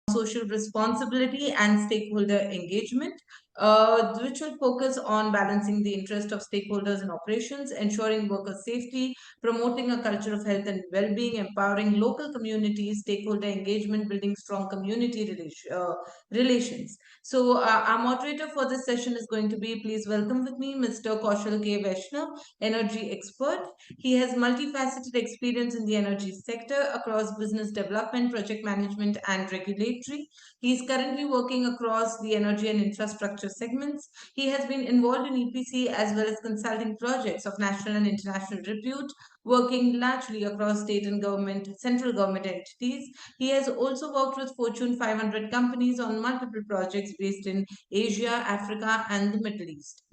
social responsibility and stakeholder engagement, which will focus on balancing the interest of stakeholders in operations, ensuring worker safety, promoting a culture of health and well-being, empowering local communities, stakeholder engagement, building strong community relations. So our moderator for this session is going to be, please welcome with me, Mr. Kaushal K Vaishnav, energy expert. He has multifaceted experience in the energy sector across business development, project management, and regulatory. He is currently working across the energy and infrastructure segments. He has been involved in EPC as well as consulting projects of national and international repute, working largely across state and central government entities. He has also worked with Fortune 500 companies on multiple projects based in Asia, Africa, and the Middle East.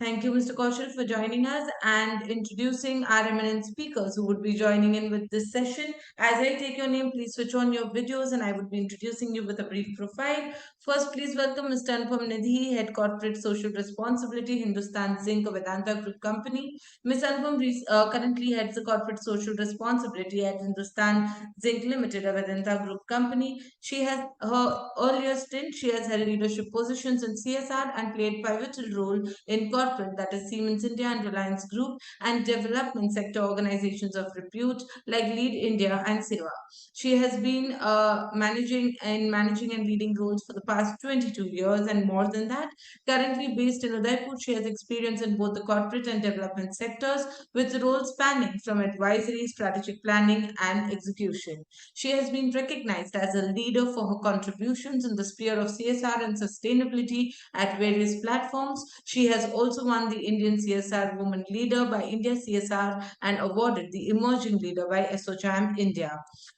Thank you, Mr. Kaushal, for joining us and introducing our eminent speakers who would be joining in with this session. As I take your name, please switch on your videos and I would be introducing you with a brief profile. First, please welcome Mr. Anupam Nidhi, Head Corporate Social Responsibility, Hindustan Zinc, a Vedanta Group company. Ms. Anupam currently heads the Corporate Social Responsibility at Hindustan Zinc Limited, a Vedanta Group company. She has her earlier stint, she has held leadership positions in CSR and played pivotal role in corporate, that is Siemens India and Reliance Group, and development sector organizations of repute like Lead India and Seva. She has been managing and leading roles for the past 22 years and more than that. Currently based in Udaipur, she has experience in both the corporate and development sectors with roles spanning from advisory, strategic planning, and execution. She has been recognized as a leader for her contributions in the sphere of CSR and sustainability at various platforms. She has also won the Indian CSR Woman Leader by India CSR and awarded the Emerging Leader by ASSOCHAM India.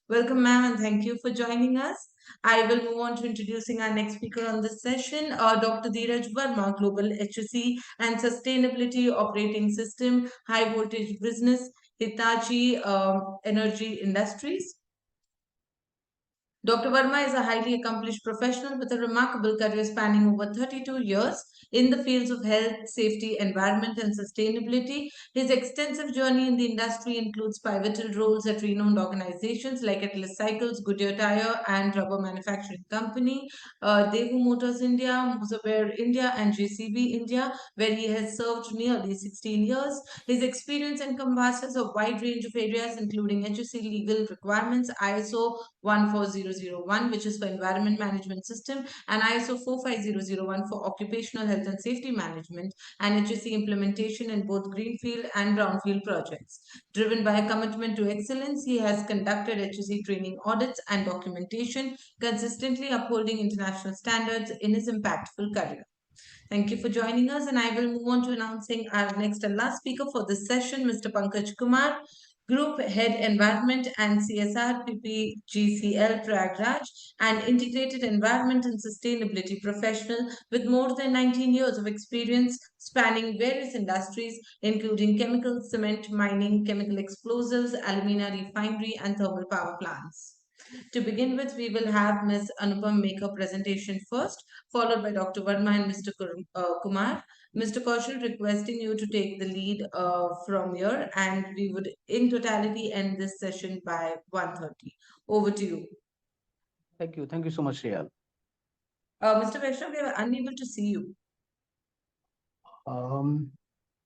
Welcome, ma'am, and thank you for joining us. I will move on to introducing our next speaker on this session, Dr. Dheeraj Verma, Global HSE and Sustainability Operating System, High Voltage Business, Hitachi Energy Industries. Dr. Verma is a highly accomplished professional with a remarkable career spanning over 32 years in the fields of health, safety, environment, and sustainability. His extensive journey in the industry includes pivotal roles at renowned organizations like Atlas Cycles, Goodyear Tire and Rubber Manufacturing Company, Daewoo Motors India, Mosaber India, and JCB India, where he has served nearly 16 years. His experience encompasses a wide range of areas, including HSE legal requirements, ISO 14001, which is for Environment Management System, and ISO 45001 for Occupational Health and Safety Management, and HSE implementation in both greenfield and brownfield projects. Driven by a commitment to excellence, he has conducted HSE training audits and documentation, consistently upholding international standards in his impactful career. Thank you for joining us, and I will move on to announcing our next and last speaker for this session, Mr. Pankaj Kumar, Group Head Environment and CSR, PPGCL Prayagraj, and Integrated Environment and Sustainability Professional with more than 19 years of experience spanning various industries, including chemical, cement, mining, chemical explosives, alumina refinery, and thermal power plants. To begin with, we will have Ms. Anupam make her presentation first, followed by Dr. Verma and Mr. Kumar. Mr. Kaushal, requesting you to take the lead from here, and we would in totality end this session by 1:30. Over to you. Thank you. Thank you so much, Riyal. Mr. Vaishnav, we are unable to see you.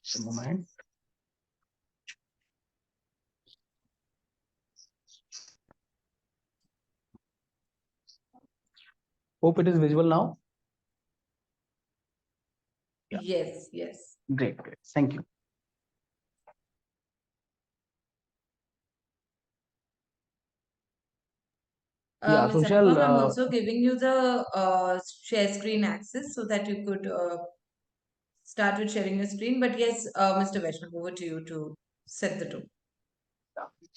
Just a moment. Hope it is visible now. Yeah. Yes, yes. Great, great. Thank you. Ms. Anupam, I'm also giving you the share screen access so that you could start with sharing your screen. But yes, Mr. Vaishnav, over to you to set the tone.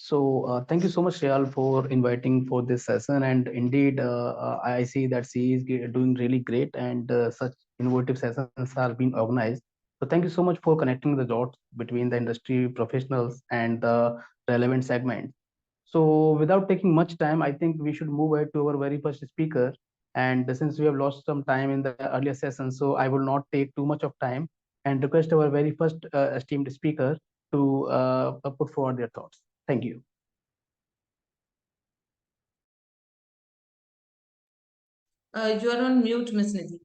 So thank you so much, Riyal, for inviting for this session. And indeed, I see that CE is doing really great, and such innovative sessions are being organized. So thank you so much for connecting the dots between the industry professionals and the relevant segments. So without taking much time, I think we should move ahead to our very first speaker. And since we have lost some time in the earlier session, so I will not take too much of time and request our very first esteemed speaker to put forward their thoughts. Thank you. You are on mute, Ms. Nidhi.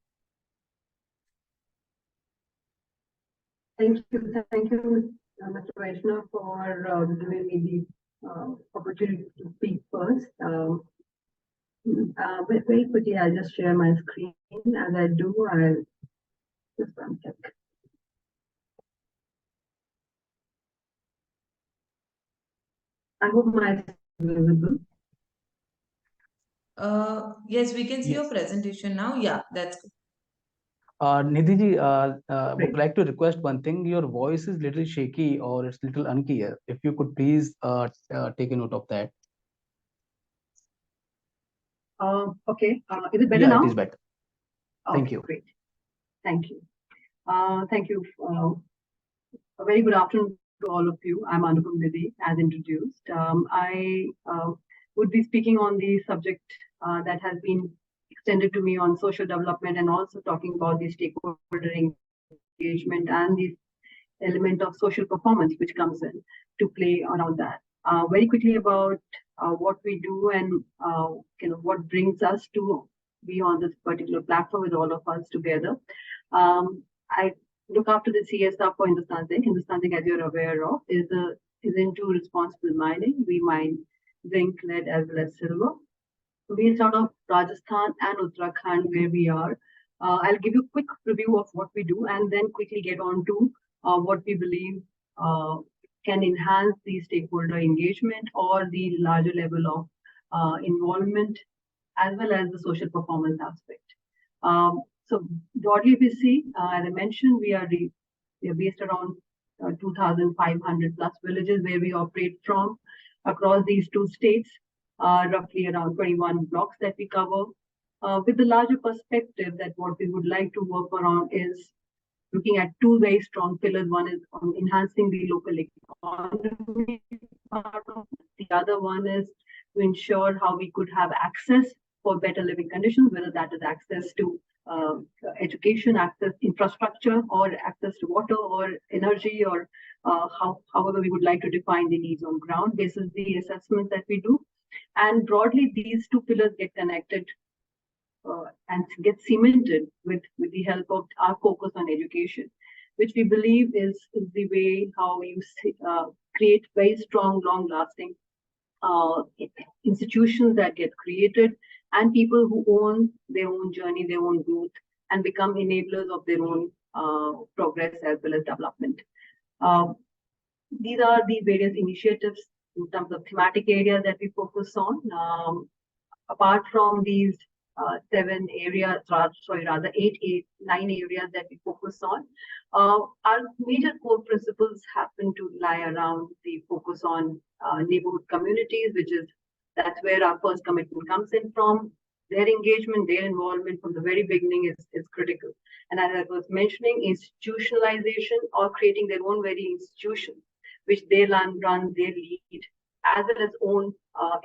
Thank you, Mr. Vaishnav, for giving me the opportunity to speak first. Very quickly, I'll just share my screen. As I do, I'll just one sec. I hope my screen is visible. Yes, we can see your Yes. presentation now. Yeah, that's good. Nidhi ji, would Great. like to request one thing. Your voice is little shaky or it's little unclear. If you could please take a note of that. Okay. Is it better Yeah, it now? is better. Thank Okay, you. great. Thank you. Thank you. A very good afternoon to all of you. I'm Anupam Nidhi, as introduced. I would be speaking on the subject that has been extended to me on social development and also talking about the stakeholder engagement and the element of social performance which comes in to play around that. Very quickly about what we do and what brings us to be on this particular platform with all of us together. I look after the CSR for Hindustan Zinc. Hindustan Zinc, as you're aware of, is into responsible mining. We mine zinc, lead, as well as silver. Based out of Rajasthan and Uttarakhand, where we are. I'll give you a quick review of what we do and then quickly get on to what we believe uh, can enhance the stakeholder engagement or the larger level of involvement as well as the social performance aspect. So broadly, we see, as I mentioned, we are based around 2,500 plus villages where we operate from across these two states, roughly around 21 blocks that we cover. With the larger perspective that what we would like to work around is looking at two very strong pillars. One is on enhancing the local economy part of it. The other one is to ensure how we could have access for better living conditions, whether that is access to uh, education, access infrastructure, or access to water or energy, or however we would like to define the needs on ground. This is the assessment that we do. And broadly, these two pillars get connected and get cemented with the help of our focus on education, which we believe is the way how you create very strong, long-lasting uh, institutions that get created and people who own their own journey, their own growth, and become enablers of their own progress as well as development. Uh, these are the various initiatives in terms of thematic areas that we focus on. Apart from these seven areas, sorry, rather nine areas that we focus on, our major core principles happen to lie around the focus on neighborhood communities, which is that's where our first commitment comes in from. Their engagement, their involvement from the very beginning is critical. And as I was mentioning, institutionalization or creating their own very institution, which they run, they lead, as well as own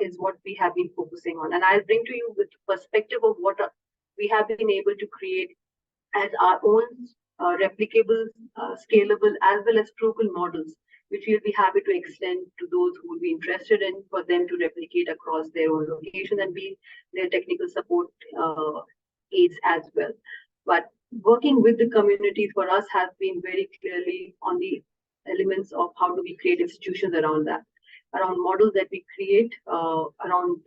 is what we have been focusing on. And I'll bring to you with perspective of what we have been able to create as our own replicable, scalable, as well as proven models, which we'll be happy to extend to those who will be interested in for them to replicate across their own location and be their technical support aids as well. But working with the communities for us has been very clearly on the elements of how do we create institutions around that, around models that we create, around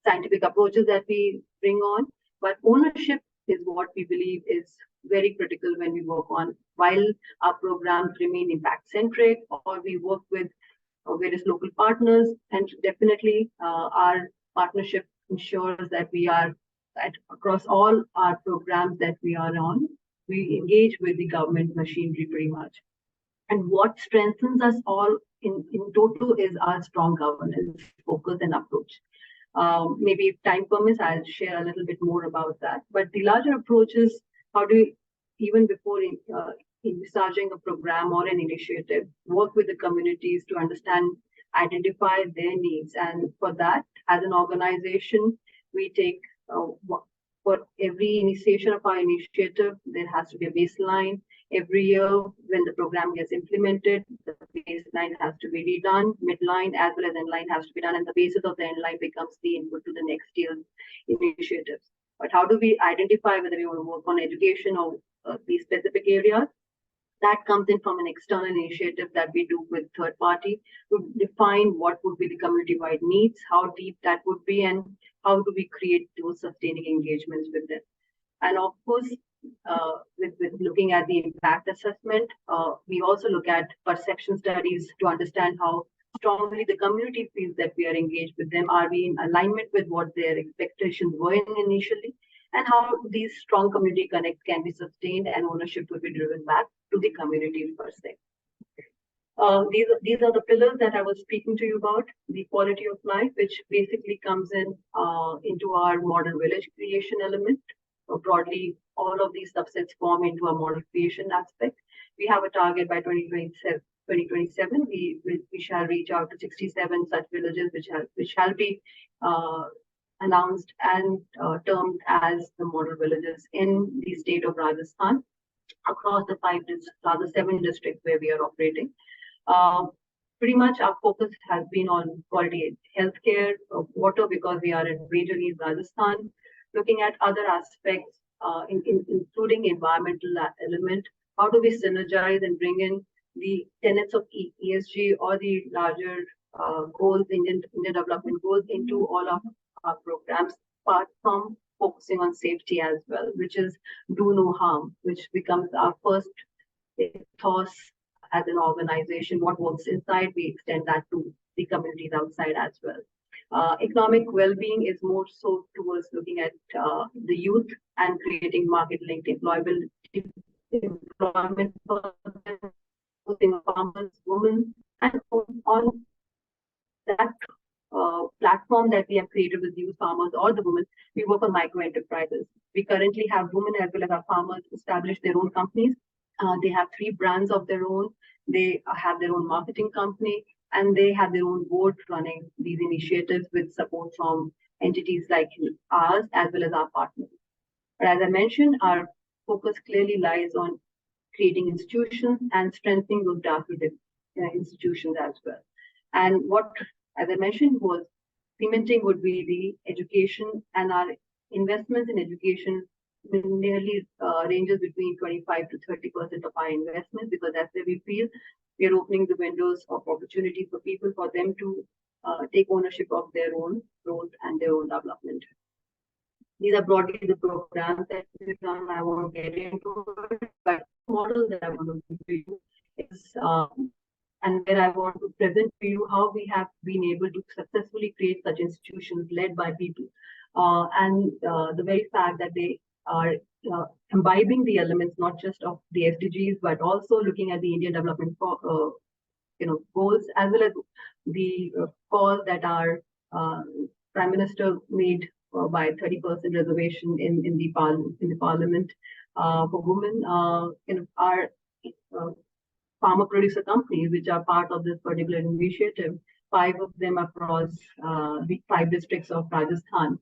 scientific approaches that we bring on. But ownership is what we believe is very critical when we work on, while our programs remain impact centric or we work with various local partners. And definitely our partnership ensures that we are across all our programs that we are on, we engage with the government machinery pretty much. And what strengthens us all in total is our strong governance, focus, and approach. Maybe if time permits, I'll share a little bit more about that. But the larger approach is how do we, even before envisaging a program or an initiative, work with the communities to understand, identify their needs. And for that, as an organization, we take for every initiation of our initiative, there has to be a baseline Every year, when the program gets implemented, the baseline has to be redone, midline as well as endline has to be done, and the basis of the endline becomes the input to the next year's initiatives. But how do we identify whether we want to work on education or these specific areas? That comes in from an external initiative that we do with third party to define what would be the community-wide needs, how deep that would be, and how do we create those sustaining engagements with them. And of course, with looking at the impact assessment, we also look at perception studies to understand how strongly the community feels that we are engaged with them. Are we in alignment with what their expectations were initially? And how these strong community connects can be sustained and ownership will be driven back to the community per se. These are the pillars that I was speaking to you about, the quality of life, which basically comes in into our model village creation element. Broadly, all of these subsets form into a model creation aspect. We have a target by 2027. We shall reach out to 67 such villages, which shall be announced and termed as the model villages in the state of Rajasthan across the seven districts where we are operating. Pretty much our focus has been on quality healthcare, water, because we are in majorly Rajasthan, looking at other aspects, including environmental element. How do we synergize and bring in the tenets of ESG or the larger goals, Indian development goals, into all of our programs, apart from focusing on safety as well, which is do no harm, which becomes our first ethos as an organization. What works inside, we extend that to the communities outside as well. Economic well-being is more so towards looking at the youth and creating market-linked employment for farmers, women, and on that platform that we have created with youth farmers or the women, we work on micro enterprises. We currently have women as well as our farmers establish their own companies. They have 3 brands of their own. They have their own marketing company, and they have their own board running these initiatives with support from entities like ours as well as our partners. But as I mentioned, our focus clearly lies on creating institutions and strengthening those grassroots institutions as well. And what, as I mentioned, was cementing would be the education, and our investments in education nearly ranges between 25 to 30% of our investments, because that's where we feel we are opening the windows of opportunity for people, for them to take ownership of their own growth and their own development. These are broadly the programs that we've run. I won't get into it, but the model that I want to give to you is, and where I want to present to you how we have been able to successfully create such institutions led by people, and the very fact that they are imbibing the elements not just of the SDGs, but also looking at the Indian development goals, as well as the call that our Prime Minister made by 30% reservation in the parliament for women. Our farmer producer companies, which are part of this particular initiative, 5 of them across the 5 districts of Rajasthan,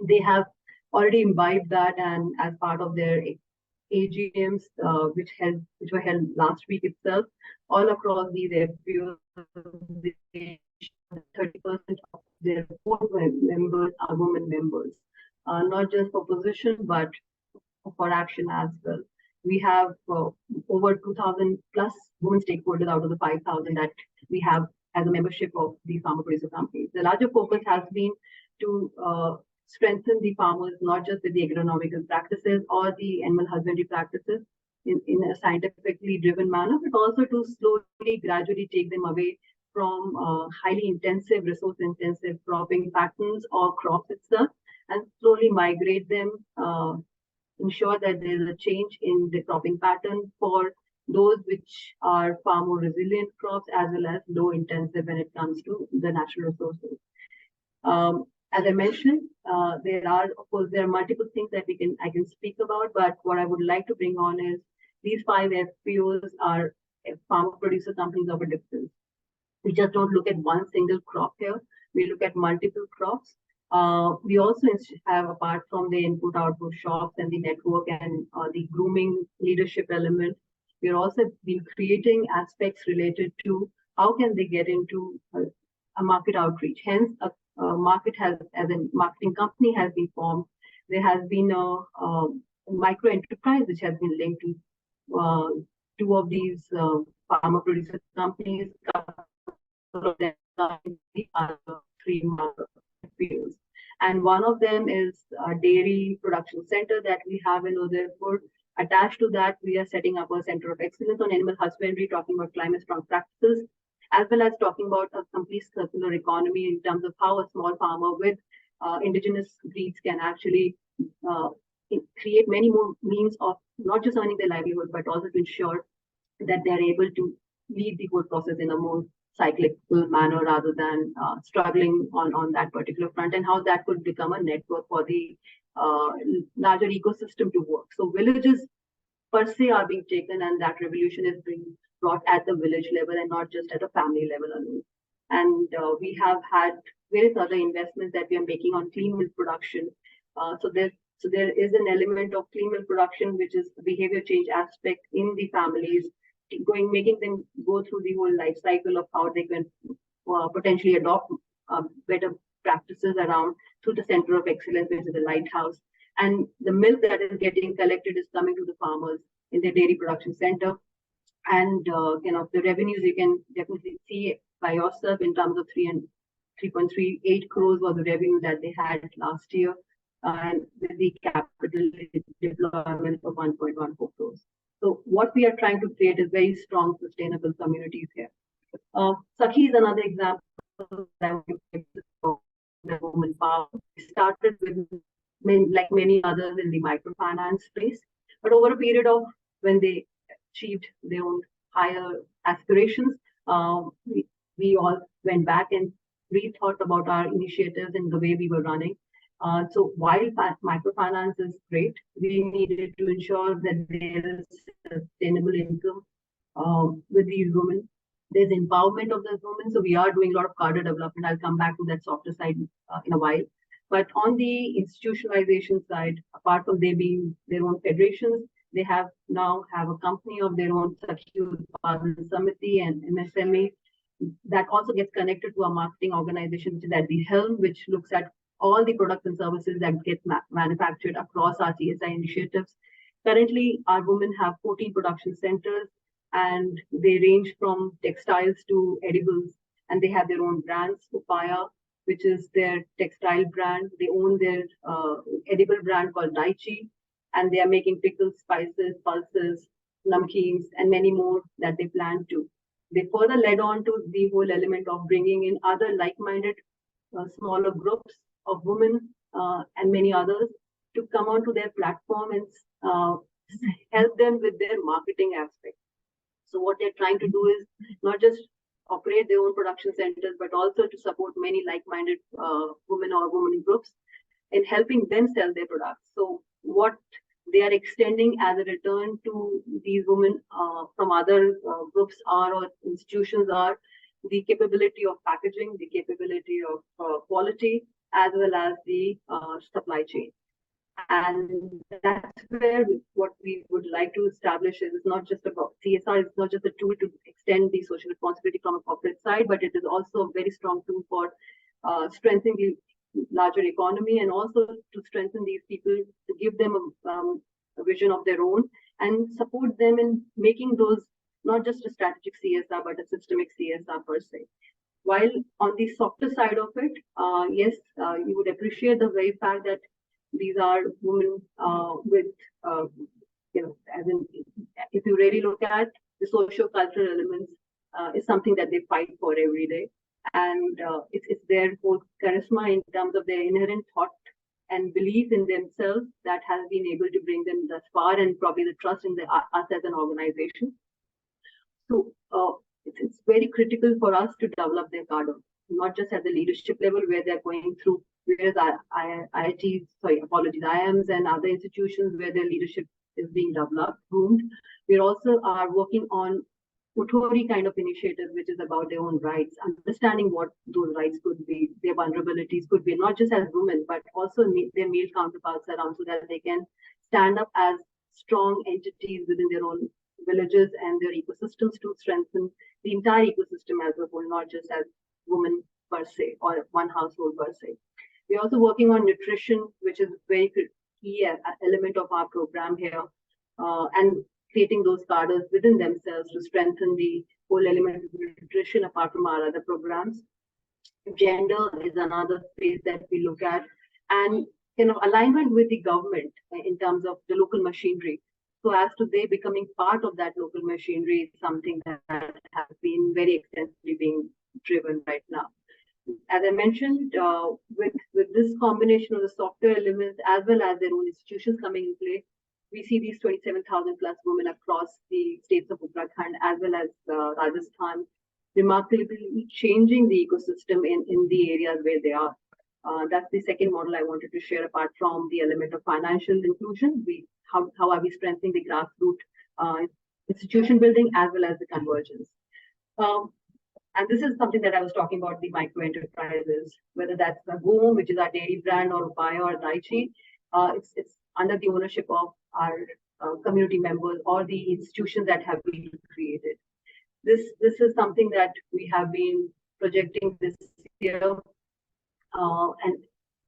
they have already imbibed that, and as part of their AGMs, which were held last week itself, all across these FPOs, 30% of their board members are women members, not just for position, but for action as well. We have over 2,000 plus women stakeholders out of the 5,000 that we have as a membership of the farmer producer companies. The larger focus has been to strengthen the farmers, not just with the agronomical practices or the animal husbandry practices in a scientifically driven manner, but also to slowly, gradually take them away from highly intensive, resource-intensive cropping patterns or crops itself, and slowly migrate them, ensure that there is a change in the cropping pattern for those which are far more resilient crops, as well as low intensive when it comes to the natural resources. As I mentioned, there are multiple things that I can speak about, but what I would like to bring on is these 5 FPOs are farmer producer companies of a difference. We just don't look at one single crop here. We look at multiple crops. We also have, apart from the input-output shops and the network and the grooming leadership element, we're also been creating aspects related to how can they get into a market outreach. Hence, a market has, as a marketing company has been formed. There has been a micro enterprise which has been linked to two of these farmer producer companies. Couple of them are in the other three market fields. And one of them is a dairy production center that we have in Udaipur. Attached to that, we are setting up a center of excellence on animal husbandry, talking about climate strong practices, as well as talking about a complete circular economy in terms of how a small farmer with indigenous breeds can actually create many more means of not just earning their livelihood, but also to ensure that they're able to lead the whole process in a more cyclical manner rather than struggling on that particular front, and how that could become a network for the larger ecosystem to work. So villages per se are being taken, and that revolution is being brought at the village level and not just at a family level alone. And we have had various other investments that we are making on clean milk production. So there is an element of clean milk production, which is the behavior change aspect in the families, making them go through the whole life cycle of how they can potentially adopt better practices around through the center of excellence, which is the lighthouse. And the milk that is getting collected is coming to the farmers in the dairy production center. And the revenues you can definitely see by yourself in terms of 3.38 crores was the revenue that they had last year, and with the capital deployment of 1.14 crores. So what we are trying to create is very strong, sustainable communities here. Sakhi is another example that the woman power. We started with like many others in the microfinance space, but over a period of when they achieved their own higher aspirations, we all went back and rethought about our initiatives and the way we were running. So while microfinance is great, we needed to ensure that there is sustainable income with these women. There's empowerment of those women. So we are doing a lot of cadre development. I'll come back to that softer side in a while. But on the institutionalization side, apart from they being their own federations, they now have a company of their own, Sakhi Utpadan Samiti and MSME, that also gets connected to a marketing organization, which is at the helm, which looks at all the products and services that get manufactured across our CSI initiatives. Currently, our women have 14 production centers, and they range from textiles to edibles, and they have their own brands. Upaya, which is their textile brand. They own their edible brand called Daichi, and they are making pickles, spices, pulses, namkeens, and many more that they plan to. They further led on to the whole element of bringing in other like-minded smaller groups of women and many others to come onto their platform and help them with their marketing aspect. So what they're trying to do is not just operate their own production centers, but also to support many like-minded women or women groups in helping them sell their products. So what they are extending as a return to these women from other groups or institutions are the capability of packaging, the capability of quality, as well as the supply chain. And that's where what we would like to establish is it's not just about CSR, it's not just a tool to extend the social responsibility from a corporate side, but it is also a very strong tool for strengthening the larger economy, and also to strengthen these people, to give them a vision of their own and support them in making those not just a strategic CSR, but a systemic CSR per se. While on the softer side of it, yes, you would appreciate the very fact that these are women with, as in, if you really look at the socio-cultural elements, is something that they fight for every day. And it's their whole charisma in terms of their inherent thought and belief in themselves that has been able to bring them thus far, and probably the trust in us as an organization. So it's very critical for us to develop their cadre, not just at the leadership level where they're going through various IIMs and other institutions where their leadership is being developed, groomed. We also are working on Uthori kind of initiative, which is about their own rights, understanding what those rights could be, their vulnerabilities could be, not just as women, but also their male counterparts around, so that they can stand up as strong entities within their own villages and their ecosystems to strengthen the entire ecosystem as a whole, not just as women per se or one household per se. We're also working on nutrition, which is very key element of our program here, and creating those cadres within themselves to strengthen the whole element of nutrition apart from our other programs. Gender is another space that we look at, and alignment with the government in terms of the local machinery. So as to they becoming part of that local machinery is something that has been very extensively being driven right now. As I mentioned, with this combination of the software elements as well as their own institutions coming in play, we see these 27,000 plus women across the states of Uttarakhand as well as Rajasthan remarkably changing the ecosystem in the areas where they are. That's the second model I wanted to share. Apart from the element of financial inclusion, how are we strengthening the grassroots institution building as well as the convergence. And this is something that I was talking about, the micro enterprises, whether that's the Goom, which is our dairy brand, or Upaya or Daichi. It's under the ownership of our community members or the institutions that have been created. This is something that we have been projecting this year. And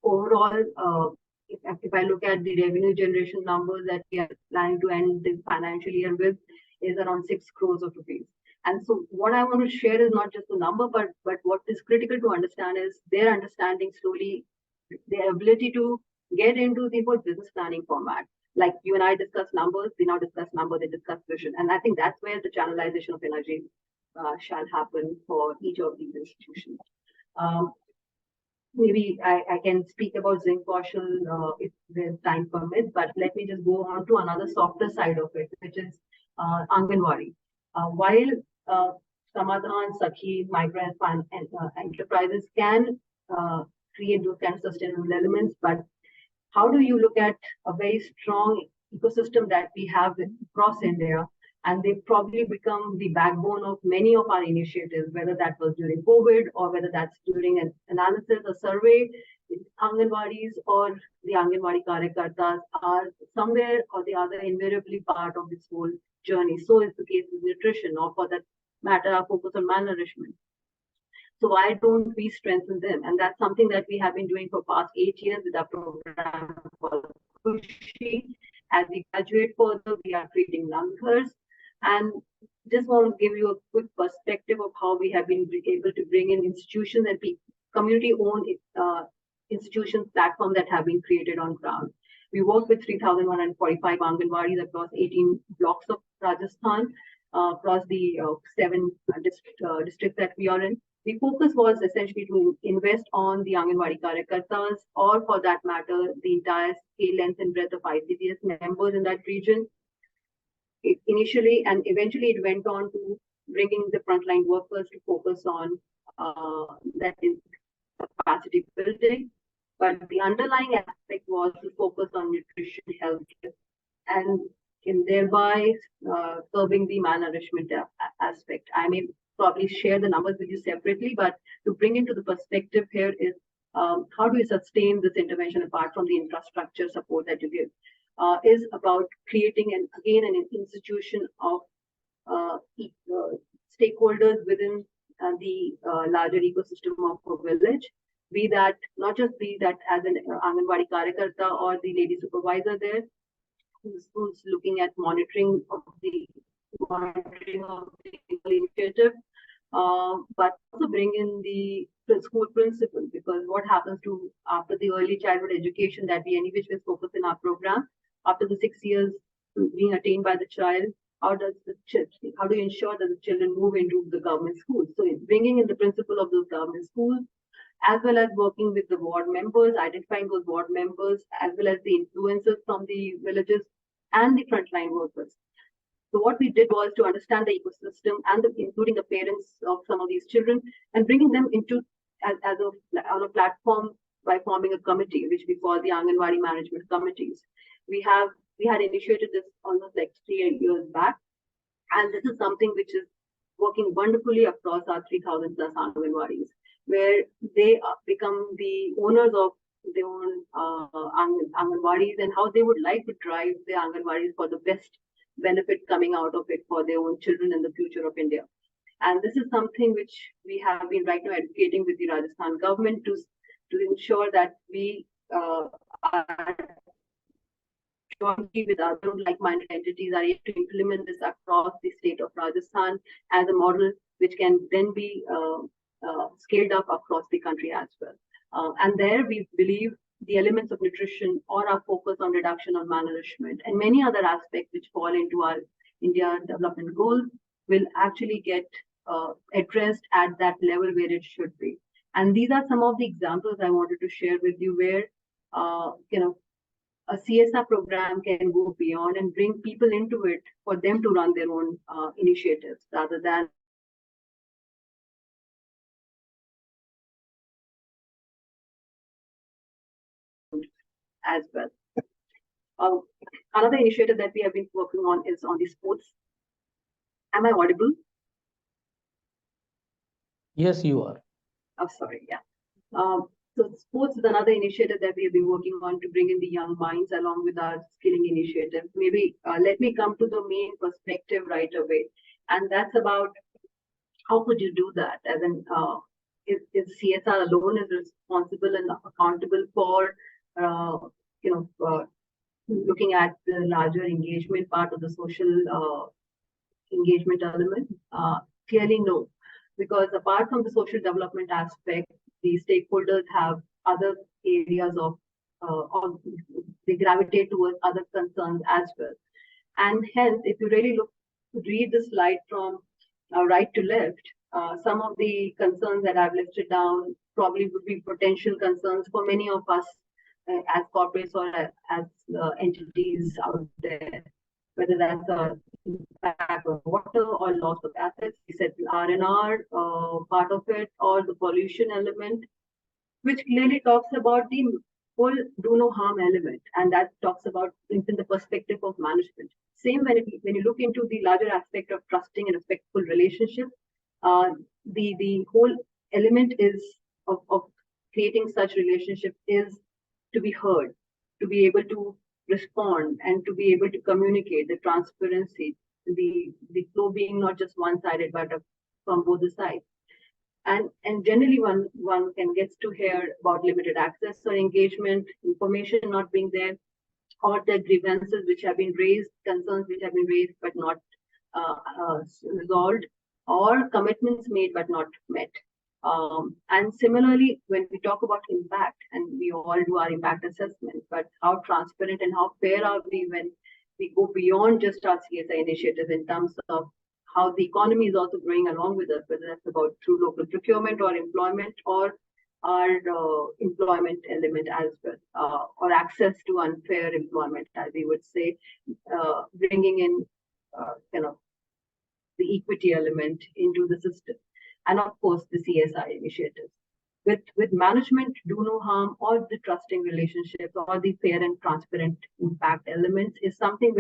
overall, if I look at the revenue generation numbers that we are planning to end the financial year with, is around 6 crores of rupees. And so what I want to share is not just the number, but what is critical to understand is their understanding slowly, their ability to get into the whole business planning format. Like you and I discuss numbers, they now discuss numbers, they discuss vision. And I think that's where the channelization of energy shall happen for each of these institutions. Maybe I can speak about Zinc Kaushal if there's time permits, but let me just go on to another softer side of it, which is Anganwadi. While Samadhan, Sakhi, micro and enterprises can create those kind of sustainable elements, but how do you look at a very strong ecosystem that we have across India, and they probably become the backbone of many of our initiatives, whether that was during COVID or whether that's during an analysis, a survey. Anganwadis or the Anganwadi Karyakartas are somewhere or the other invariably part of this whole journey. So is the case with nutrition, or for that matter, our focus on malnourishment. So why don't we strengthen them? And that's something that we have been doing for past 8 years with our program called Kushi. As we graduate further, we are creating langars. And just want to give you a quick perspective of how we have been able to bring in institutions and community-owned institutions platform that have been created on ground. We work with 3,145 Anganwadis across 18 blocks of Rajasthan, across the 7 districts that we are in. The focus was essentially to invest on the Anganwadi Karyakartas, or for that matter, the entire scale, length, and breadth of ICDS members in that region. Initially and eventually it went on to bringing the frontline workers to focus on that capacity building. But the underlying aspect was to focus on nutrition, health, and thereby curbing the malnourishment aspect. I may probably share the numbers with you separately, but to bring into the perspective here is how do you sustain this intervention apart from the infrastructure support that you give? Is about creating an institution of stakeholders within the larger ecosystem of a village. Not just be that as an Anganwadi Karyakarta or the lady supervisor there, who's looking at monitoring of the initiative, but also bring in the school principal, because what happens to after the early childhood education that we anyway focus in our program, after the 6 years being attained by the child, how do you ensure that the children move into the government schools? So it's bringing in the principle of those government schools, as well as working with the ward members, identifying those ward members, as well as the influencers from the villages and the frontline workers. So what we did was to understand the ecosystem and including the parents of some of these children, and bringing them into on a platform by forming a committee, which we call the Anganwadi Management Committees. We had initiated this almost like 3 years back, and this is something which is working wonderfully across our 3,000 plus Anganwadis, where they become the owners of their own Anganwadis, and how they would like to drive their Anganwadis for the best benefit coming out of it for their own children and the future of India. And this is something which we have been right now advocating with the Rajasthan government to ensure that we are jointly with other like-minded entities are able to implement this across the state of Rajasthan as a model which can then be scaled up across the country as well. And there we believe the elements of nutrition or our focus on reduction of malnourishment and many other aspects which fall into our India development goals will actually get addressed at that level where it should be. And these are some of the examples I wanted to share with you where, a CSR program can go beyond and bring people into it for them to run their own initiatives rather than as well. Another initiative that we have been working on is on the sports. Am I audible? Yes, you are. Oh, sorry. Yeah. So sports is another initiative that we have been working on to bring in the young minds along with our skilling initiative. Maybe let me come to the main perspective right away. And that's about how could you do that? As in, if CSR alone is responsible and accountable for, looking at the larger engagement part of the social engagement element? Clearly, no. Because apart from the social development aspect, the stakeholders have other areas of they gravitate towards other concerns as well. And hence, if you really read the slide from right to left, some of the concerns that I've listed down probably would be potential concerns for many of us as corporates or as entities out there, whether that's a impact of water or loss of assets. We said the R&R part of it or the pollution element, which clearly talks about the whole do no harm element, and that talks about in the perspective of management. Same when you look into the larger aspect of trusting and respectful relationship, the whole element is of creating such relationship is to be heard, to be able to respond, and to be able to communicate the transparency, the flow being not just one-sided but from both the sides. And generally one can gets to hear about limited access or engagement, information not being there, or the grievances which have been raised, concerns which have been raised but not resolved, or commitments made but not met. And similarly, when we talk about impact, and we all do our impact assessment, but how transparent and how fair are we when we go beyond just our CSI initiatives in terms of how the economy is also growing along with us, whether that's about through local procurement or employment or our employment element as well, or access to unfair employment, as we would say, bringing in the equity element into the system, and of course the CSI initiatives. With management, do no harm, or the trusting relationships, or the fair and transparent impact elements is something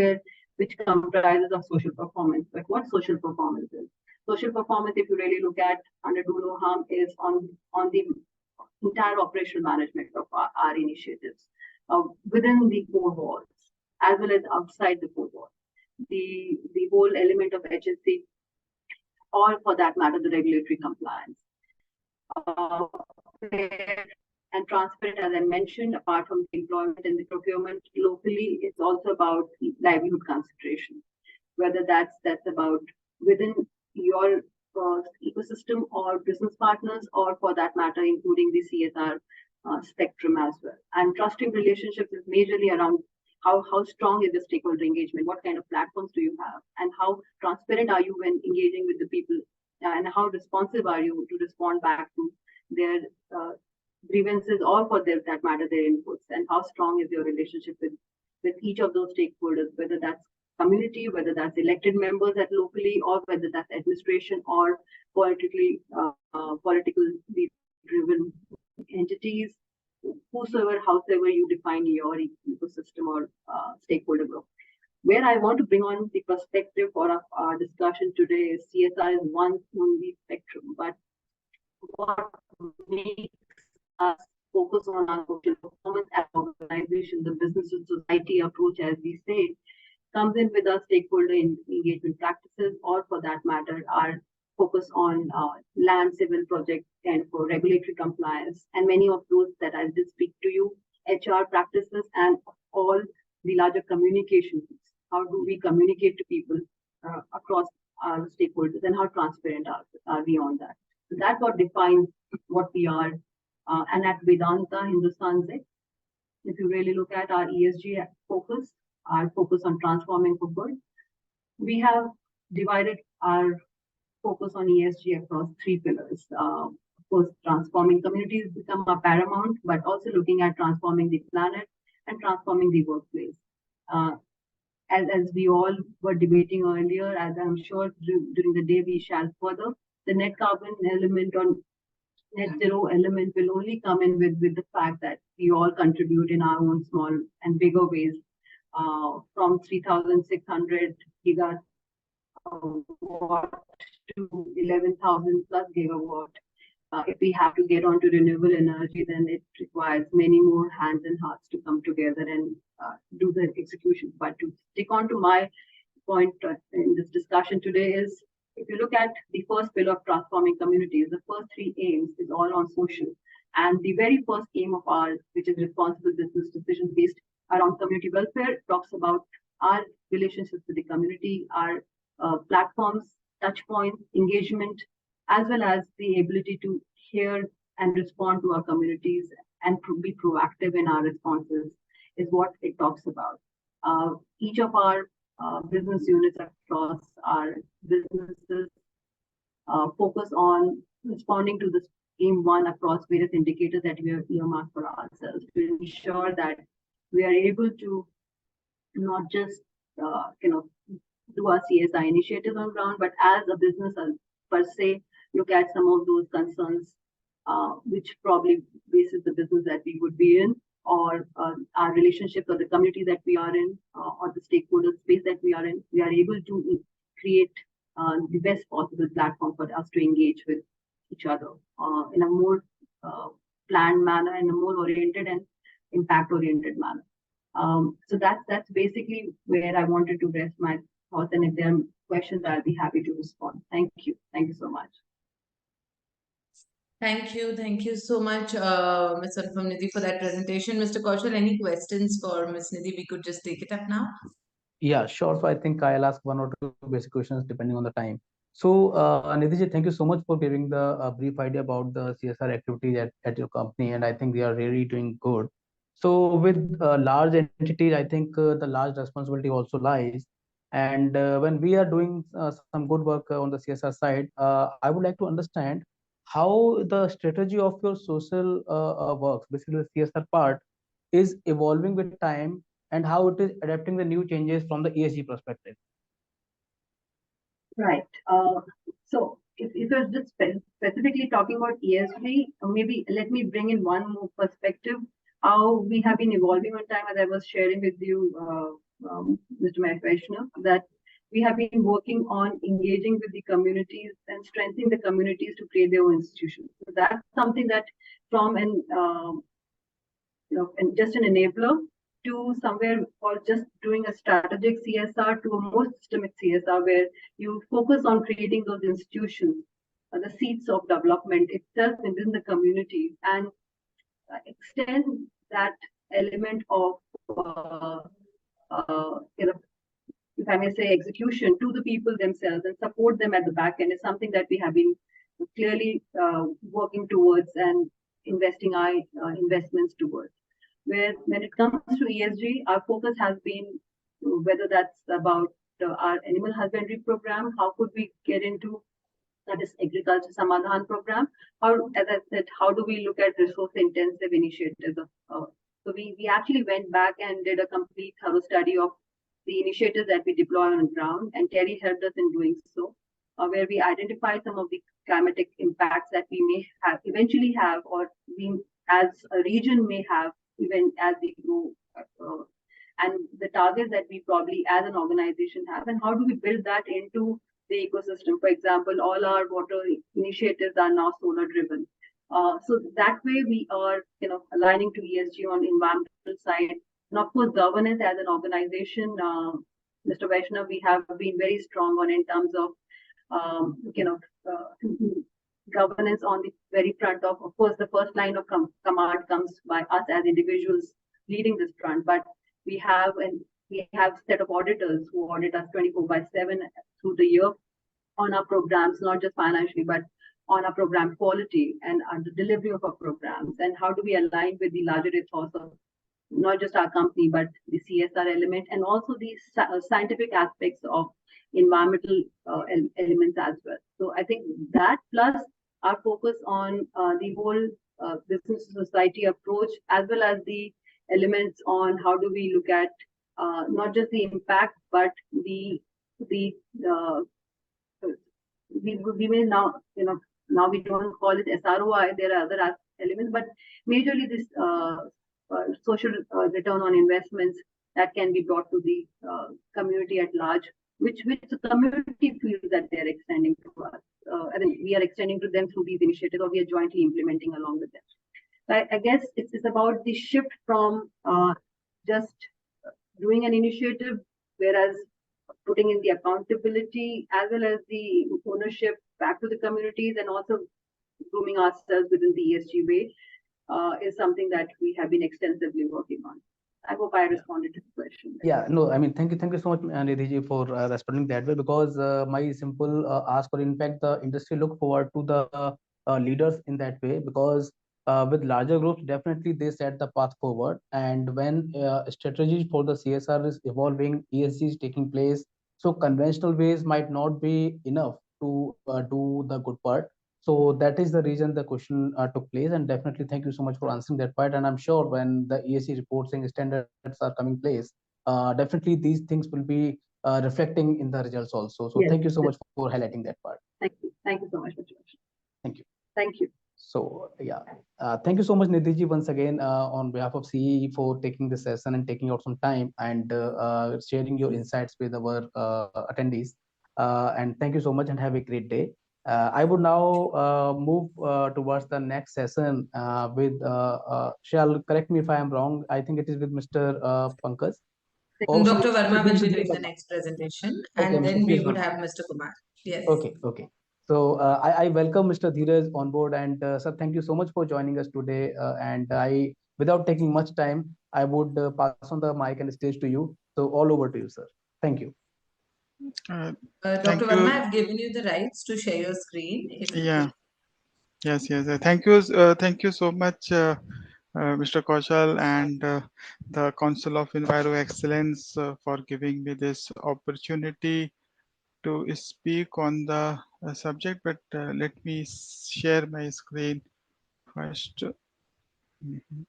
which comprises of social performance. But what social performance is? Social performance, if you really look at under do no harm, is on the entire operational management of our initiatives within the four walls, as well as outside the four walls. The whole element of HSC, or for that matter, the regulatory compliance. Fair and transparent, as I mentioned, apart from the employment and the procurement locally, it's also about livelihood consideration, whether that's about within your ecosystem or business partners, or for that matter, including the CSR spectrum as well. And trusting relationships is majorly around how strong is the stakeholder engagement, what kind of platforms do you have, and how transparent are you when engaging with the people, and how responsive are you to respond back to their grievances, or for that matter, their inputs, and how strong is your relationship with each of those stakeholders, whether that's community, whether that's elected members at locally, or whether that's administration or politically driven entities, whosoever, howsoever you define your ecosystem or stakeholder group. Where I want to bring on the perspective for our discussion today is CSR is one only spectrum, but what makes us focus on our social performance as an organization, the business and society approach, as we say, comes in with our stakeholder engagement practices, or for that matter, our focus on land civil project and for regulatory compliance, and many of those that I just speak to you, HR practices, and all the larger communications. How do we communicate to people across our stakeholders, and how transparent are we on that? So that's what defines what we are. And at Vedanta, Hindustan Zinc, if you really look at our ESG focus, our focus on transforming for good, we have divided our focus on ESG across three pillars. Of course, transforming communities become a paramount, but also looking at transforming the planet and transforming the workplace. As we all were debating earlier, as I'm sure during the day we shall further, the net carbon element or net zero element will only come in with the fact that we all contribute in our own small and bigger ways, from 3,600 gigawatt to 11,000 plus gigawatt. If we have to get onto renewable energy, then it requires many more hands and hearts to come together and do the execution. But to stick on to my point in this discussion today is, if you look at the first pillar of transforming communities, the first three aims is all on social. And the very first aim of ours, which is responsible business decisions based around community welfare, talks about our relationships with the community, our platforms, touch points, engagement, as well as the ability to hear and respond to our communities and be proactive in our responses is what it talks about. Each of our business units across our businesses focus on responding to this aim one across various indicators that we have earmarked for ourselves to ensure that we are able to not just do our CSI initiatives on ground, but as a business per se, look at some of those concerns which probably bases the business that we would be in, or our relationship or the community that we are in, or the stakeholder space that we are in. We are able to create the best possible platform for us to engage with each other in a more planned manner, in a more oriented and impact-oriented manner. So that's basically where I wanted to rest my thoughts. And if there are questions, I'll be happy to respond. Thank you. Thank you so much. Thank you so much, Ms. Anupam Nidhi, for that presentation. Mr. Kaushal, any questions for Ms. Nidhi? We could just take it up now. Yeah, sure. So I think I'll ask one or two basic questions depending on the time. So, Nidhi, thank you so much for giving the brief idea about the CSR activities at your company, and I think we are really doing good. So, with large entities, I think the large responsibility also lies. And when we are doing some good work on the CSR side, I would like to understand how the strategy of your social works, basically the CSR part, is evolving with time and how it is adapting the new changes from the ESG perspective. Right. So if you're just specifically talking about ESG, maybe let me bring in one more perspective, how we have been evolving on time, as I was sharing with you, Mr. Vaishnav, that we have been working on engaging with the communities and strengthening the communities to create their own institutions. So that's something that from an and just an enabler to somewhere, or just doing a strategic CSR to a more systemic CSR, where you focus on creating those institutions, the seeds of development itself within the community, and extend that element of, if I may say, execution to the people themselves and support them at the back end is something that we have been clearly working towards and investing our investments towards. Where when it comes to ESG, our focus has been whether that's about our animal husbandry program, how could we get into that is agriculture samadhan program, or as I said, how do we look at resource intensive initiatives so we actually went back and did a complete thorough study of the initiatives that we deploy on the ground, and Terry helped us in doing so, where we identified some of the climatic impacts that we may have eventually have, or we as a region may have even as we grow, and the targets that we probably as an organization have, and how do we build that into the ecosystem. For example, all our water initiatives are now solar driven. So that way we are aligning to ESG on the environmental side, and of course governance as an organization. Mr. Vaishnav, we have been very strong on in terms of uh, governance on the very front of course, the first line of command comes by us as individuals leading this front, but we have and we have set of auditors who audit us 24/7 through the year on our programs, not just financially, but on our program quality and the delivery of our programs, and how do we align with the larger ethos of not just our company, but the CSR element and also the scientific aspects of environmental elements as well. So I think that plus our focus on the whole business society approach, as well as the elements on how do we look at not just the impact, but the uh, we may now, now we don't call it SROI. There are other elements, but majorly this social return on investments that can be brought to the community at large, which the community feels that they are extending to us. I think we are extending to them through these initiatives, or we are jointly implementing along with them. I guess it's about the shift from just doing an initiative, whereas putting in the accountability as well as the ownership back to the communities, and also grooming ourselves within the ESG way is something that we have been extensively working on. I hope I responded to the question. Yeah, no, I mean, thank you so much, Nidhi ji, for responding that way, because my simple ask, or in fact, the industry look forward to the leaders in that way, because with larger groups, definitely they set the path forward. And when strategy for the CSR is evolving, ESG is taking place, so conventional ways might not be enough to do the good part. So that is the reason the question took place, and definitely thank you so much for answering that part. And I'm sure when the ESG reporting standards are coming place, definitely these things will be reflecting in the results also. So Yes. thank you so much for highlighting that part. Thank you so much, Mr. Thank you. Thank you. So yeah, thank you so much, Nidhi ji, once again on behalf of CE for taking this session and taking out some time and sharing your insights with our attendees. And thank you so much, and have a great day. I would now move towards the next session with, shall correct me if I am wrong, I think it is with Mr. Pankaj. Dr. Verma will be doing the next presentation, Okay, and Mr. then we Dheeraj would Verma. have Mr. Kumar. Yes. Okay. So I welcome Mr. Dheeraj on board, and sir, thank you so much for joining us today. And without taking much time, I would pass on the mic and stage to you. So all over to you, sir. Thank you. Dr. Thank Verma, you. I've given you the rights to share your screen. If you Yeah. could. Yes. Thank you so much, Mr. Kaushal, and the Council of Enviro Excellence for giving me this opportunity to speak on the subject. But let me share my screen first. Mhm.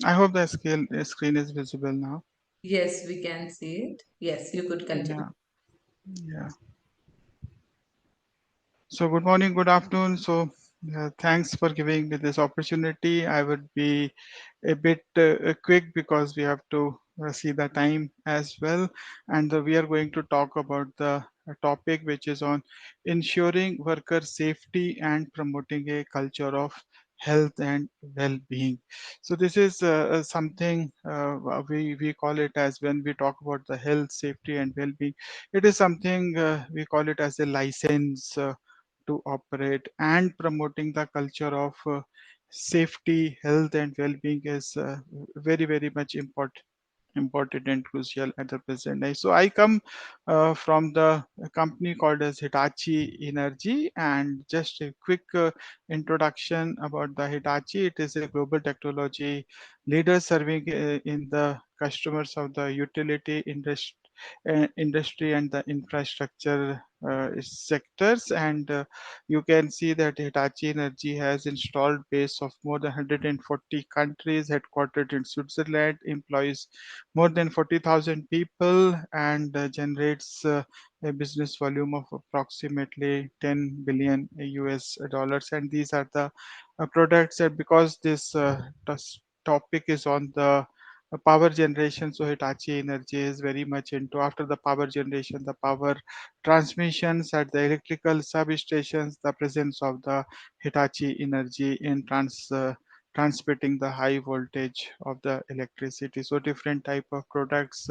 I hope the screen is visible now. Yes, we can see it. Yes, you could continue. Yeah. Yeah. So good morning, good afternoon. So thanks for giving me this opportunity. I would be a bit quick because we have to see the time as well. And we are going to talk about the topic which is on ensuring worker safety and promoting a culture of health and well-being. So this is something we call it as, when we talk about the health, safety and well-being, it is something we call it as a license to operate, and promoting the culture of safety, health, and well-being is very much important and crucial at the present day. So I come from the company called as Hitachi Energy, and just a quick introduction about the Hitachi. It is a global technology leader serving in the customers of the utility industry and the infrastructure sectors. And you can see that Hitachi Energy has installed base of more than 140 countries, headquartered in Switzerland, employs more than 40,000 people, and generates a business volume of approximately 10 billion US dollars. And these are the products. And because this topic is on the power generation, so Hitachi Energy is very much into, after the power generation, the power transmissions at the electrical substations, the presence of the Hitachi Energy in transmitting the high voltage of the electricity. So different type of products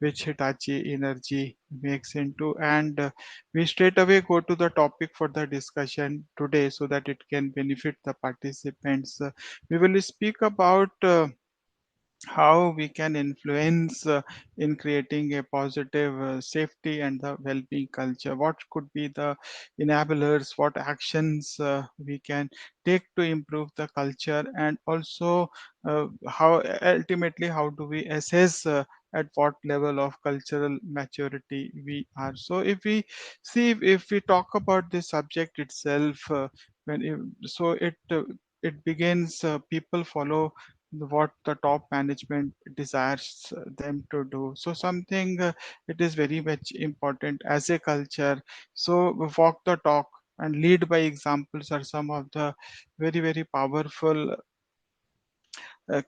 which Hitachi Energy makes into, and we straight away go to the topic for the discussion today so that it can benefit the participants. We will speak about how we can influence in creating a positive safety and the well-being culture. What could be the enablers, what actions we can take to improve the culture, and also how ultimately how do we assess at what level of cultural maturity we are. So if we see, if we talk about the subject itself, when it, so it begins, people follow what the top management desires them to do. So something it is very much important as a culture. So walk the talk and lead by examples are some of the very very powerful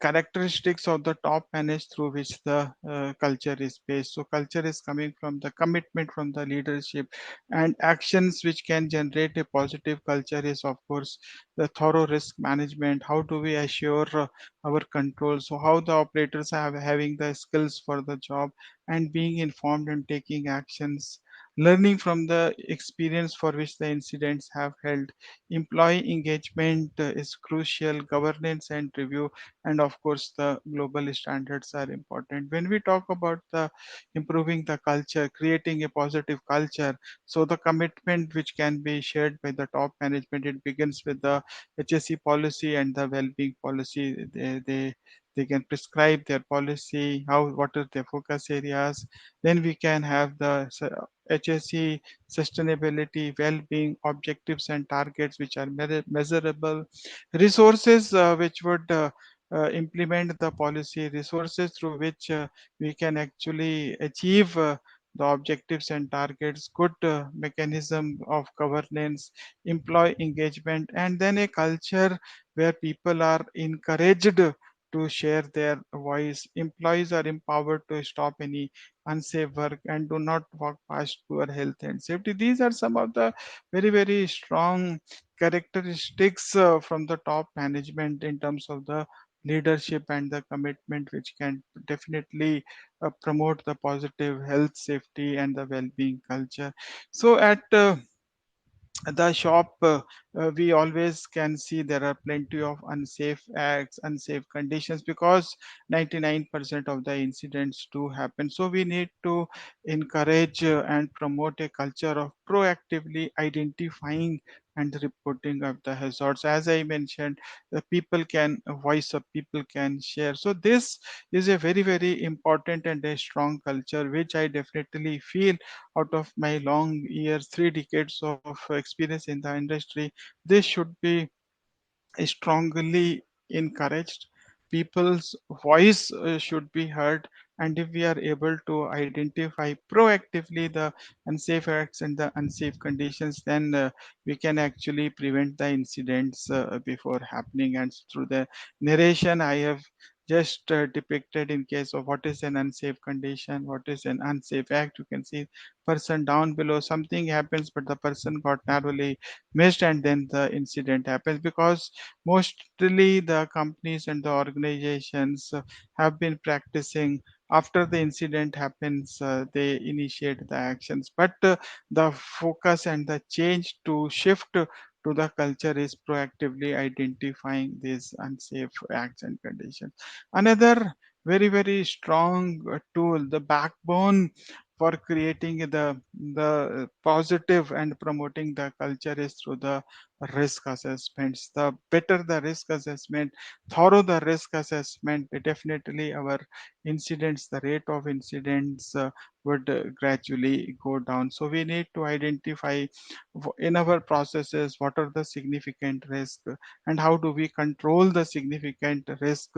characteristics of the top manage through which the culture is based. So culture is coming from the commitment from the leadership, and actions which can generate a positive culture is of course the thorough risk management. How do we assure our control? So how the operators have having the skills for the job and being informed and taking actions. Learning from the experience for which the incidents have held. Employee engagement is crucial. Governance and review, and of course the global standards are important when we talk about the improving the culture, creating a positive culture. So the commitment which can be shared by the top management, it begins with the HSE policy and the well-being policy. They can prescribe their policy, how what are their focus areas. Then we can have the HSE sustainability, well-being objectives and targets which are measurable. Resources which would implement the policy, resources through which we can actually achieve the objectives and targets, good mechanism of governance, employee engagement, and then a culture where people are encouraged to share their voice. Employees are empowered to stop any unsafe work and do not walk past poor health and safety. These are some of the very very strong characteristics from the top management in terms of the leadership and the commitment which can definitely promote the positive health, safety, and the well-being culture. So at the shop, we always can see there are plenty of unsafe acts, unsafe conditions, because 99% of the incidents do happen. So we need to encourage and promote a culture of proactively identifying and reporting of the hazards. As I mentioned, the people can voice up, people can share. So this is a very very important and a strong culture which I definitely feel out of my long years, 3 decades of experience in the industry, this should be strongly encouraged. People's voice should be heard, and if we are able to identify proactively the unsafe acts and the unsafe conditions, then we can actually prevent the incidents before happening. And through the narration, I have just depicted in case of what is an unsafe condition, what is an unsafe act. You can see person down below, something happens but the person got narrowly missed, and then the incident happens because mostly the companies and the organizations have been practicing after the incident happens, they initiate the actions, but the focus and the change to shift to the culture is proactively identifying these unsafe acts and conditions. Another very very strong tool, the backbone for creating the positive and promoting the culture, is through the risk assessments. The better the risk assessment, thorough the risk assessment, definitely our incidents, the rate of incidents would gradually go down. So we need to identify in our processes what are the significant risks, and how do we control the significant risk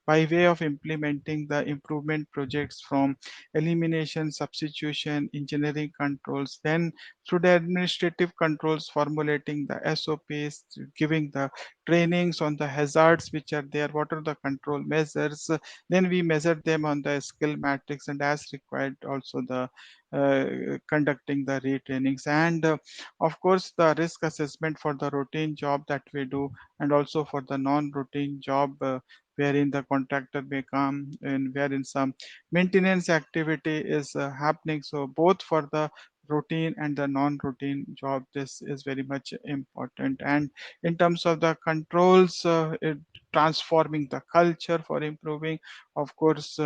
by way of implementing the improvement projects from elimination, substitution, engineering controls. Then through the administrative controls, formulating the SOPs, giving the trainings on the hazards which are there, what are the control measures. Then we measure them on the skill matrix, and as required also the conducting the retrainings, and of course the risk assessment for the routine job that we do, and also for the non-routine job, wherein the contractor may come and wherein some maintenance activity is happening. So both for the routine and the non-routine job, this is very much important. And in terms of the controls, transforming the culture for improving, of course,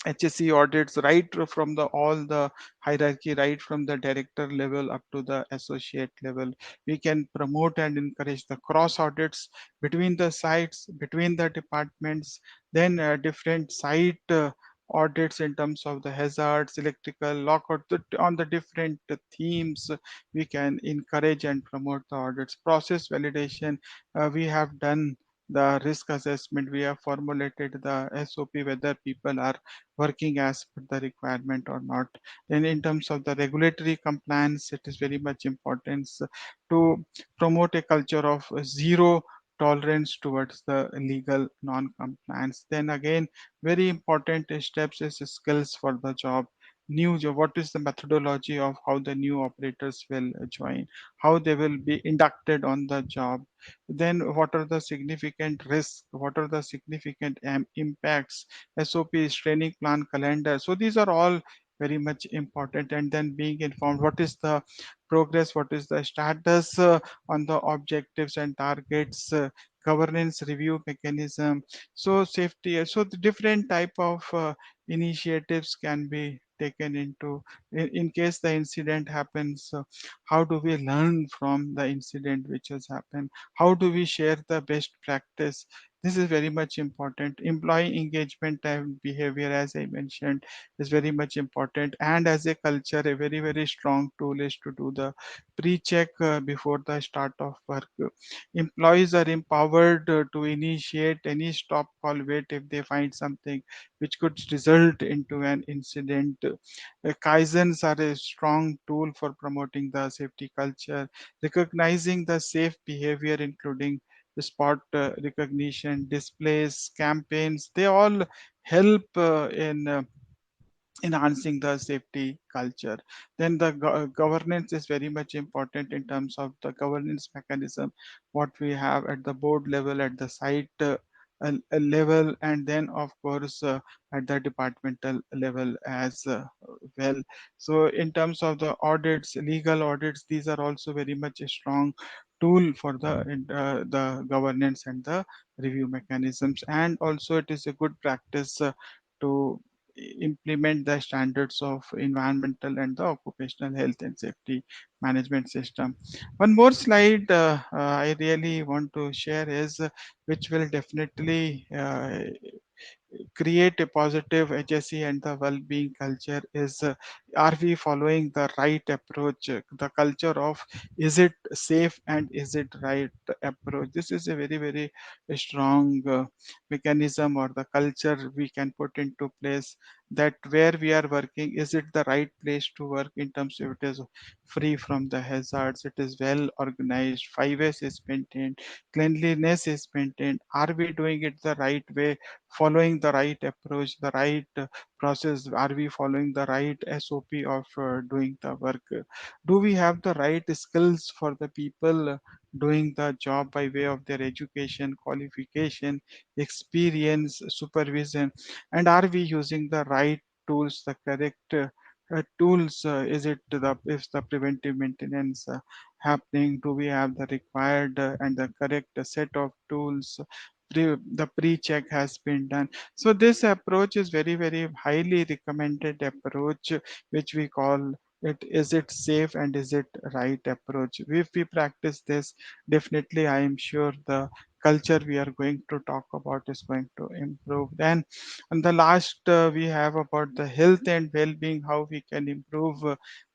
HSE audits right from the all the hierarchy, right from the director level up to the associate level. We can promote and encourage the cross audits between the sites, between the departments, then different site audits in terms of the hazards, electrical lockout, on the different themes. We can encourage and promote the audits. Process validation, we have done the risk assessment, we have formulated the SOP whether people are working as per the requirement or not. Then in terms of the regulatory compliance, it is very much important to promote a culture of zero tolerance towards the legal non-compliance. Then again, very important steps is skills for the job. New job, what is the methodology of how the new operators will join, how they will be inducted on the job, then what are the significant risks, what are the significant impacts, SOPs, training plan, calendar. So these are all very much important. And then being informed what is the progress, what is the status on the objectives and targets, governance review mechanism. So safety, so the different type of initiatives can be taken into in case the incident happens. How do we learn from the incident which has happened? How do we share the best practice? This is very much important. Employee engagement and behavior, as I mentioned, is very much important. And as a culture, a very, very strong tool is to do the pre-check before the start of work. Employees are empowered to initiate any stop call wait if they find something which could result into an incident. Kaizens are a strong tool for promoting the safety culture, recognizing the safe behavior, including the spot recognition, displays, campaigns. They all help in enhancing the safety culture. Then the governance is very much important in terms of the governance mechanism, what we have at the board level, at the site level, and then of course at the departmental level as well. So in terms of the audits, legal audits, these are also very much a strong tool for the governance and the review mechanisms. And also it is a good practice to implement the standards of environmental and the occupational health and safety management system. One more slide I really want to share is which will definitely create a positive HSE and the well-being culture is, are we following the right approach, the culture of is it safe and is it right approach. This is a very, very strong mechanism or the culture we can put into place, that where we are working, is it the right place to work in terms of it is free from the hazards, it is well organized, 5S is maintained, cleanliness is maintained, are we doing it the right way, following the right approach, the right process, are we following the right SOP of doing the work, do we have the right skills for the people doing the job by way of their education, qualification, experience, supervision, and are we using the right tools, the correct tools, is it the is the preventive maintenance happening, do we have the required and the correct set of tools, the pre-check has been done. So this approach is very, very highly recommended approach, which we call it, is it safe and is it right approach. If we practice this, definitely I am sure the culture we are going to talk about is going to improve. Then and the last we have about the health and well-being, how we can improve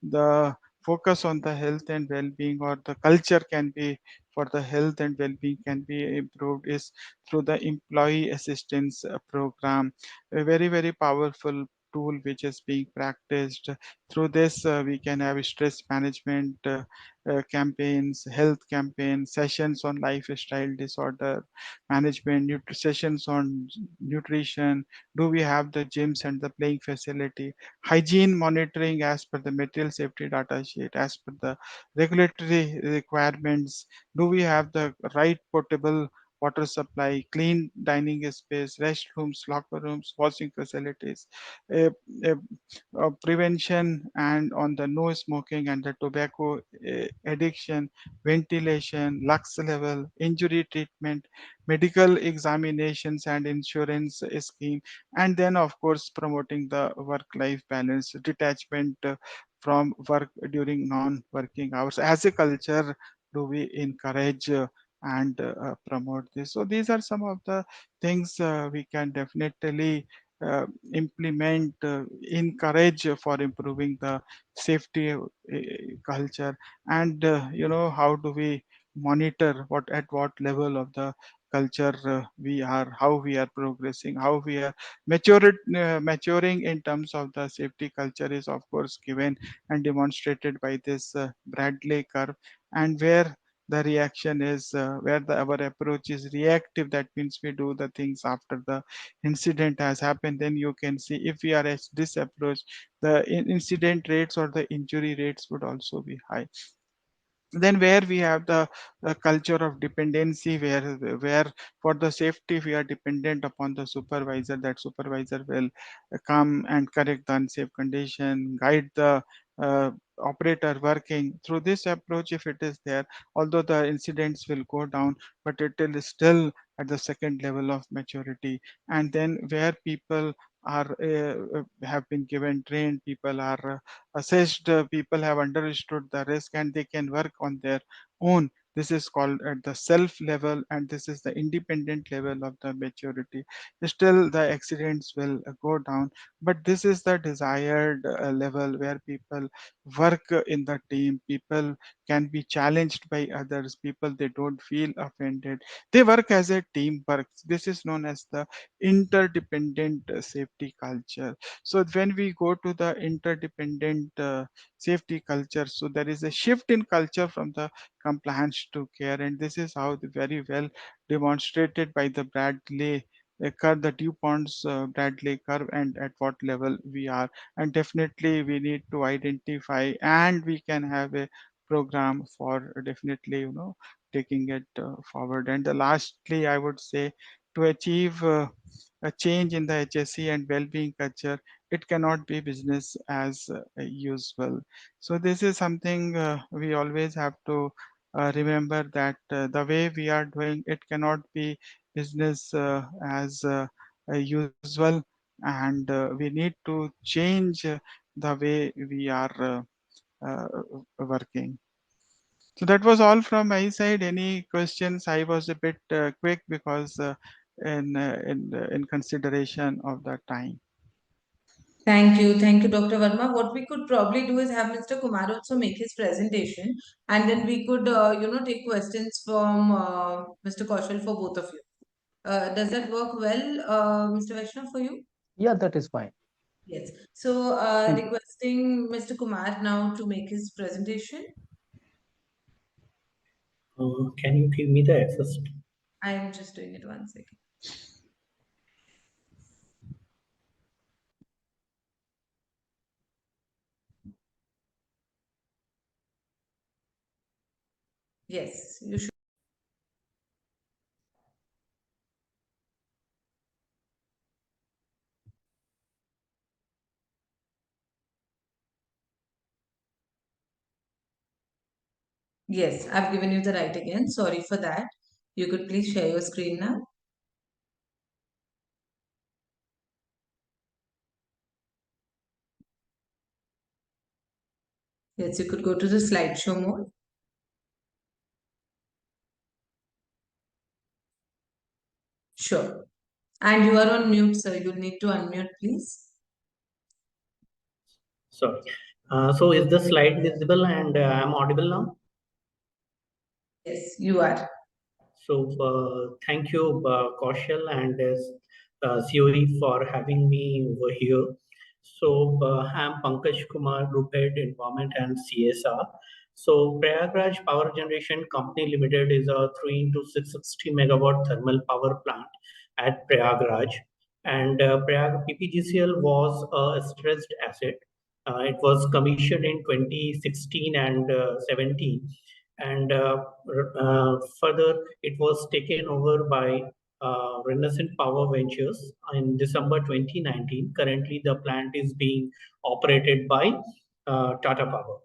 the focus on the health and well-being, or the culture can be for the health and well-being can be improved is through the employee assistance program, a very, very powerful tool which is being practiced. Through this, we can have stress management campaigns, health campaigns, sessions on lifestyle disorder management, sessions on nutrition. Do we have the gyms and the playing facility? Hygiene monitoring as per the material safety data sheet, as per the regulatory requirements. Do we have the right potable water supply, clean dining space, restrooms, locker rooms, washing facilities, uh, uh, prevention and on the no smoking and the tobacco addiction, ventilation, lux level, injury treatment, medical examinations and insurance scheme, and then of course promoting the work-life balance, detachment from work during non-working hours. As a culture, do we encourage and promote this? So these are some of the things we can definitely uh, implement, encourage for improving the safety culture. And how do we monitor what at what level of the culture we are, how we are progressing, how we are maturing in terms of the safety culture is of course given and demonstrated by this Bradley curve, and where the reaction is where our approach is reactive. That means we do the things after the incident has happened. Then you can see if we are at this approach, the incident rates or the injury rates would also be high. Then where we have the culture of dependency, where for the safety we are dependent upon the supervisor. That supervisor will come and correct the unsafe condition, guide the uh, operator working. Through this approach, if it is there, although the incidents will go down, but it is still at the second level of maturity. And then where people are have been given trained, people are assessed, people have understood the risk and they can work on their own. This is called at the self level, and this is the independent level of the maturity. Still the accidents will go down, but this is the desired level where people work in the team, people can be challenged by others, people they don't feel offended, they work as a team work. This is known as the interdependent safety culture. So when we go to the interdependent safety culture, so there is a shift in culture from the compliance to care, and this is how the very well demonstrated by the Bradley curve, the DuPont's Bradley curve, and at what level we are. And definitely we need to identify, and we can have a program for definitely taking it forward. And lastly, I would say, to achieve a change in the HSE and well-being culture, it cannot be business as usual. So this is something we always have to remember, that the way we are doing it cannot be business as usual, and we need to change the way we are uh, working. So that was all from my side. Any questions? I was a bit quick because in consideration of the time. Thank you, Dr. Verma. What we could probably do is have Mr. Kumar also make his presentation, and then we could, take questions from Mr. Kaushal for both of you. Does that work well, Mr. Vaishnav, for you? Yeah, that is fine. Yes. So, Thank you. requesting Mr. Kumar now to make his presentation. Can you give me the access? I am just doing it 1 second. Yes, you should. Yes, I've given you the right again. Sorry for that. You could please share your screen now. Yes, you could go to the slideshow mode. Sure. And you are on mute, sir. You'll need to unmute, please. Sorry. So is the slide visible and I'm audible now? Yes, you are. So thank you, Kaushal and COE for having me over here. So I'm Pankaj Kumar, Group Head Environment and CSR. So Prayagraj Power Generation Company Limited is a 3 into 660 megawatt thermal power plant at Prayagraj. And PPGCL was a stressed asset. It was commissioned in 2016 and 17. And further, it was taken over by Renaissance Power Ventures in December 2019. Currently, the plant is being operated by Tata Power.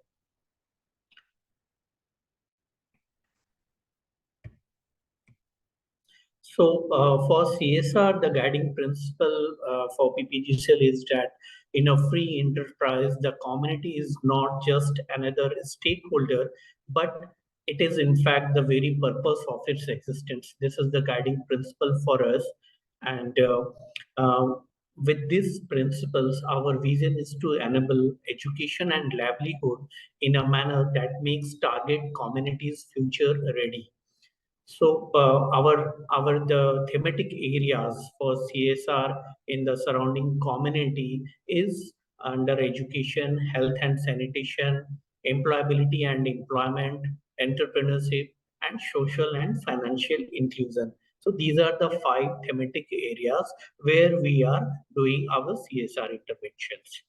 So for CSR, the guiding principle for PPGCL is that in a free enterprise, the community is not just another stakeholder, but it is in fact the very purpose of its existence. This is the guiding principle for us. And with these principles, our vision is to enable education and livelihood in a manner that makes target communities future ready. So our the thematic areas for CSR in the surrounding community is under education, health and sanitation, employability and employment, entrepreneurship, and social and financial inclusion. So these are the 5 thematic areas where we are doing our CSR interventions.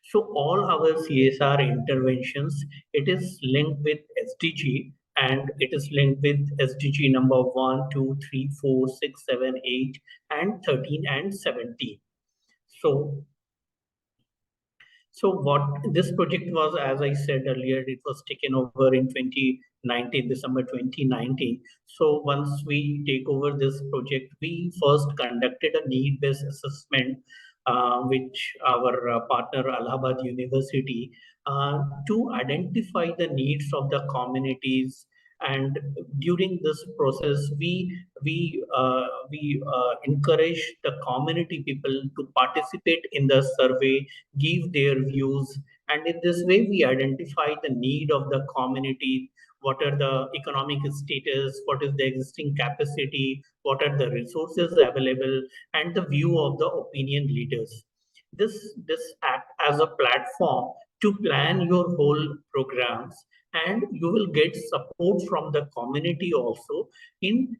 So all our CSR interventions, it is linked with SDG, and it is linked with SDG number 1, 2, 3, 4, 6, 7, 8, and 13 and 17. So what this project was, as I said earlier, it was taken over in 2019, December 2019. So once we take over this project, we first conducted a need-based assessment, which our partner Allahabad University, to identify the needs of the communities. And during this process, we encourage the community people to participate in the survey, give their views, and in this way we identify the need of the community. What are the economic status, what is the existing capacity, what are the resources available, and the view of the opinion leaders. This act as a platform to plan your whole programs, and you will get support from the community also in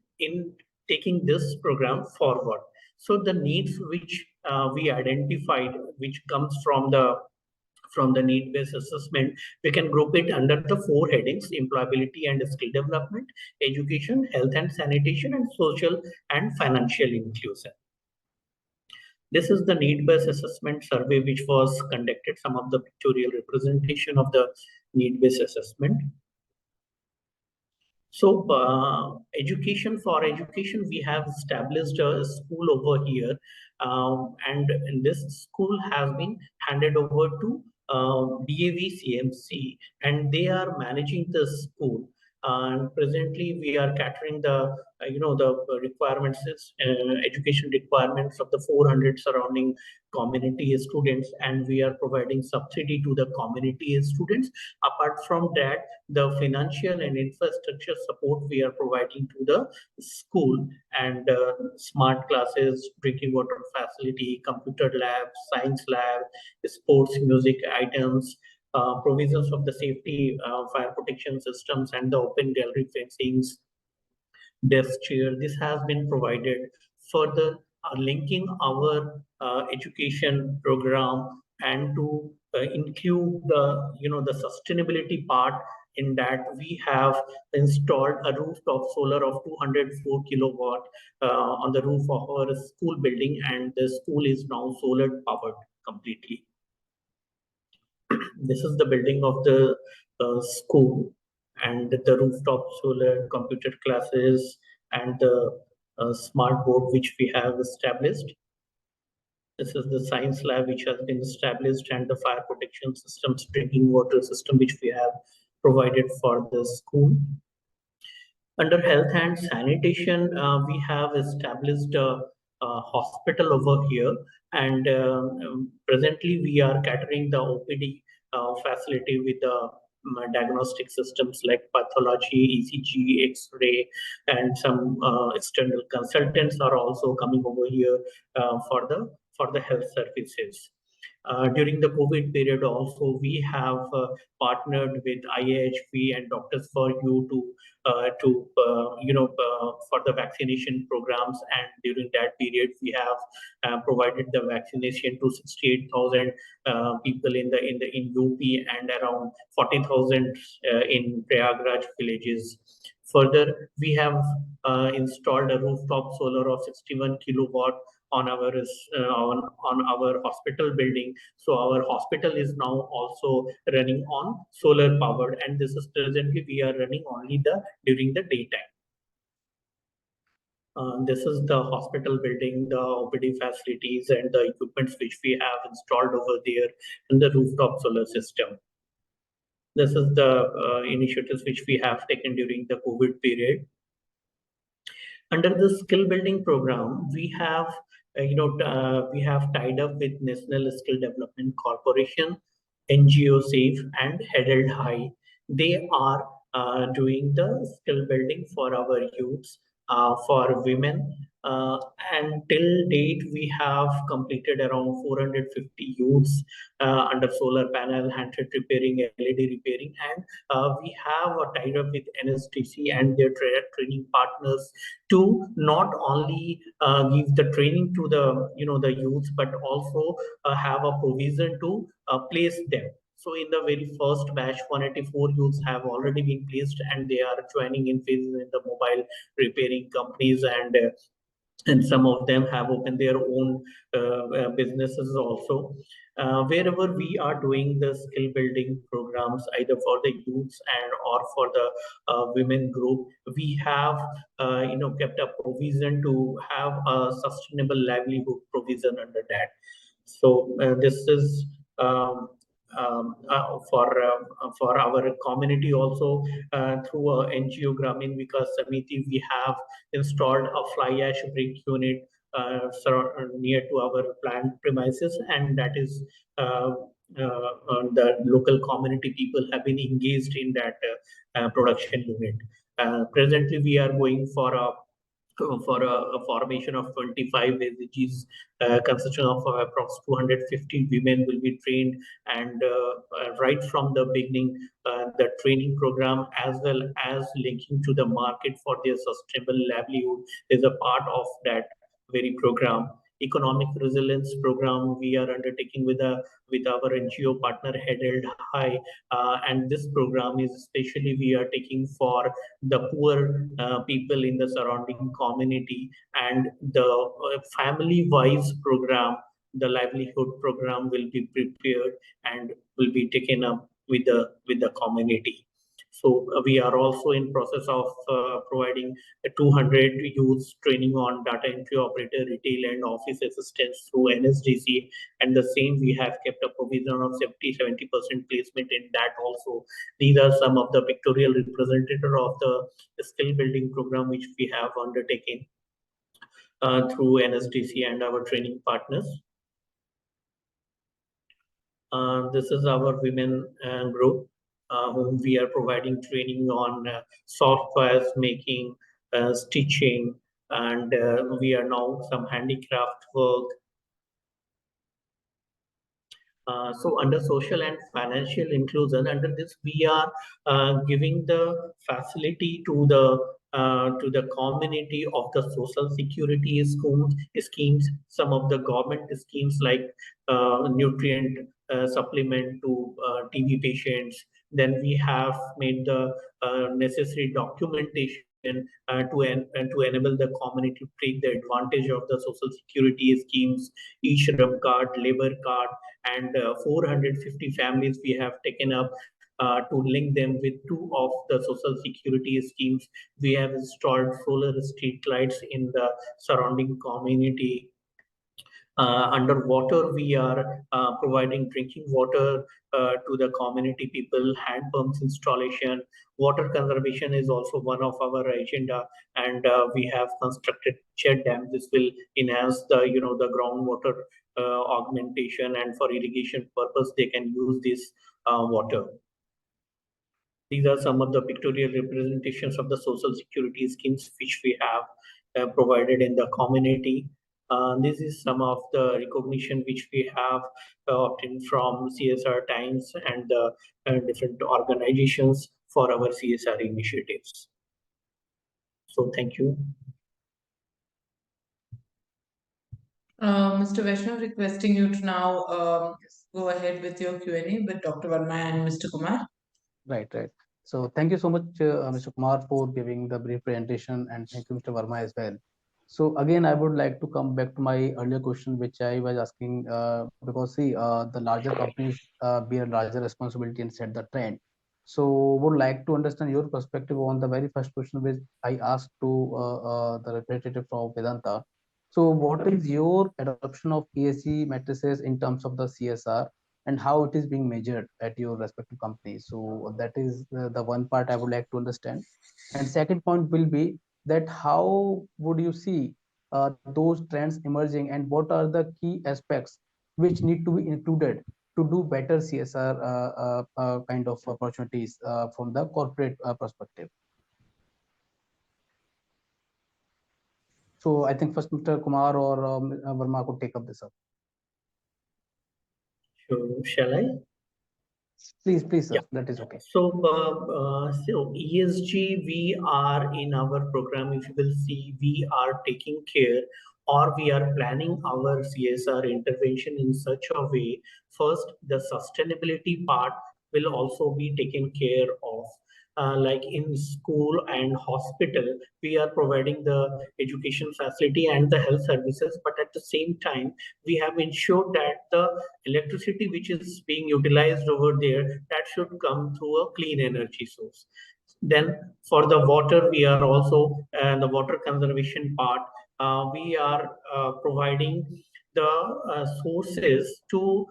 taking this program forward. So the needs which we identified, which comes from the need-based assessment, we can group it under the 4 headings: employability and skill development, education, health and sanitation, and social and financial inclusion. This is the need-based assessment survey which was conducted, some of the pictorial representation of the need-based assessment. So education, we have established a school over here, and this school has been handed over to DAV CMC, and they are managing the school. And presently, we are catering the the requirements, education requirements of the 400 surrounding community students, and we are providing subsidy to the community students. Apart from that, the financial and infrastructure support we are providing to the school, and smart classes, drinking water facility, computer lab, science lab, sports music items, provisions of the safety fire protection systems, and the open gallery fencings, desk chair. This has been provided. Further, linking our education program and to include the sustainability part. In that, we have installed a rooftop solar of 204 kilowatt on the roof of our school building, and the school is now solar powered completely. This is the building of the school, and the rooftop solar, computer classes, and the smart board which we have established. This is the science lab which has been established, and the fire protection systems, drinking water system which we have provided for the school. Under health and sanitation, we have established a hospital over here, and presently we are catering the OPD facility with the diagnostic systems like pathology, ECG, X-ray, and some external consultants are also coming over here for the health services. During the COVID period also, we have partnered with IAHP and Doctors for You for the vaccination programs. And during that period, we have provided the vaccination to 68,000 people in UP and around 40,000 in Prayagraj villages. Further, we have installed a rooftop solar of 61 kilowatt on our hospital building. So our hospital is now also running on solar powered, and this is presently we are running only during the daytime. This is the hospital building, the OPD facilities and the equipments which we have installed over there in the rooftop solar system. This is the initiatives which we have taken during the COVID period. Under the skill building program, we have tied up with National Skill Development Corporation, NGO Safe and Headed High. They are doing the skill building for our youths, for women. And till date, we have completed around 450 youths under solar panel, handset repairing, LED repairing, and we have a tied up with NSTC and their training partners to not only give the training to the youths, but also have a provision to place them. So in the very first batch, 184 youths have already been placed, and they are joining in phases in the mobile repairing companies, and some of them have opened their own businesses also. Wherever we are doing the skill building programs, either for the youths and or for the women group, we have kept a provision to have a sustainable livelihood provision under that. So this is for our community also. Through NGO Gramin Vikas Samiti, we have installed a fly ash brick unit near to our plant premises, and that is the local community people have been engaged in that production unit. Presently, we are going for a formation of 25 villages, consisting of approximately 250 women will be trained, and right from the beginning, the training program as well as linking to the market for their sustainable livelihood is a part of that very program. Economic resilience program we are undertaking with our NGO partner Headed High, and this program is especially we are taking for the poor people in the surrounding community, and the family-wise program, the livelihood program will be prepared and will be taken up with the community. So we are also in process of providing 200 youths training on data entry operator, retail and office assistants through NSDC, and the same we have kept a provision of 70% placement in that also. These are some of the pictorial representative of the skill building program which we have undertaken through NSDC and our training partners. This is our women group, whom we are providing training on softwares making, stitching, and we are now some handicraft work. So under social and financial inclusion, under this we are giving the facility to the community of the social security schemes, some of the government schemes like nutrient supplement to TB patients. Then we have made the necessary documentation to enable the community to take the advantage of the social security schemes, e-shram card, labor card, and 450 families we have taken up to link them with 2 of the social security schemes. We have installed solar street lights in the surrounding community. Underwater, we are providing drinking water to the community people, hand pumps installation. Water conservation is also one of our agenda, and we have constructed check dams. This will enhance the groundwater augmentation, and for irrigation purpose, they can use this water. These are some of the pictorial representations of the social security schemes which we have provided in the community. This is some of the recognition which we have obtained from CSR Times and the different organizations for our CSR initiatives. So thank you. Mr. Vaishnav, requesting you to now go ahead with your Q&A with Dr. Verma and Mr. Kumar. Right, right. So thank you so much, Mr. Kumar, for giving the brief presentation, and thank you, Mr. Verma, as well. So again, I would like to come back to my earlier question, which I was asking, because see, the larger companies bear larger responsibility and set the trend. So would like to understand your perspective on the very first question which I asked to the representative from Vedanta. So what is your adoption of ESG matrices in terms of the CSR, and how it is being measured at your respective companies? So that is the one part I would like to understand. And second point will be that how would you see those trends emerging, and what are the key aspects which need to be included to do better CSR kind of opportunities from the corporate perspective? So I think first Mr. Kumar or Verma could take up this up. So shall I? Please, sir. Yeah. That is okay. So ESG, we are in our program, if you will see, we are taking care or we are planning our CSR intervention in such a way. First, the sustainability part will also be taken care of. Like in school and hospital, we are providing the education facility and the health services, but at the same time, we have ensured that the electricity which is being utilized over there, that should come through a clean energy source. Then for the water, we are also the water conservation part, we are providing the sources to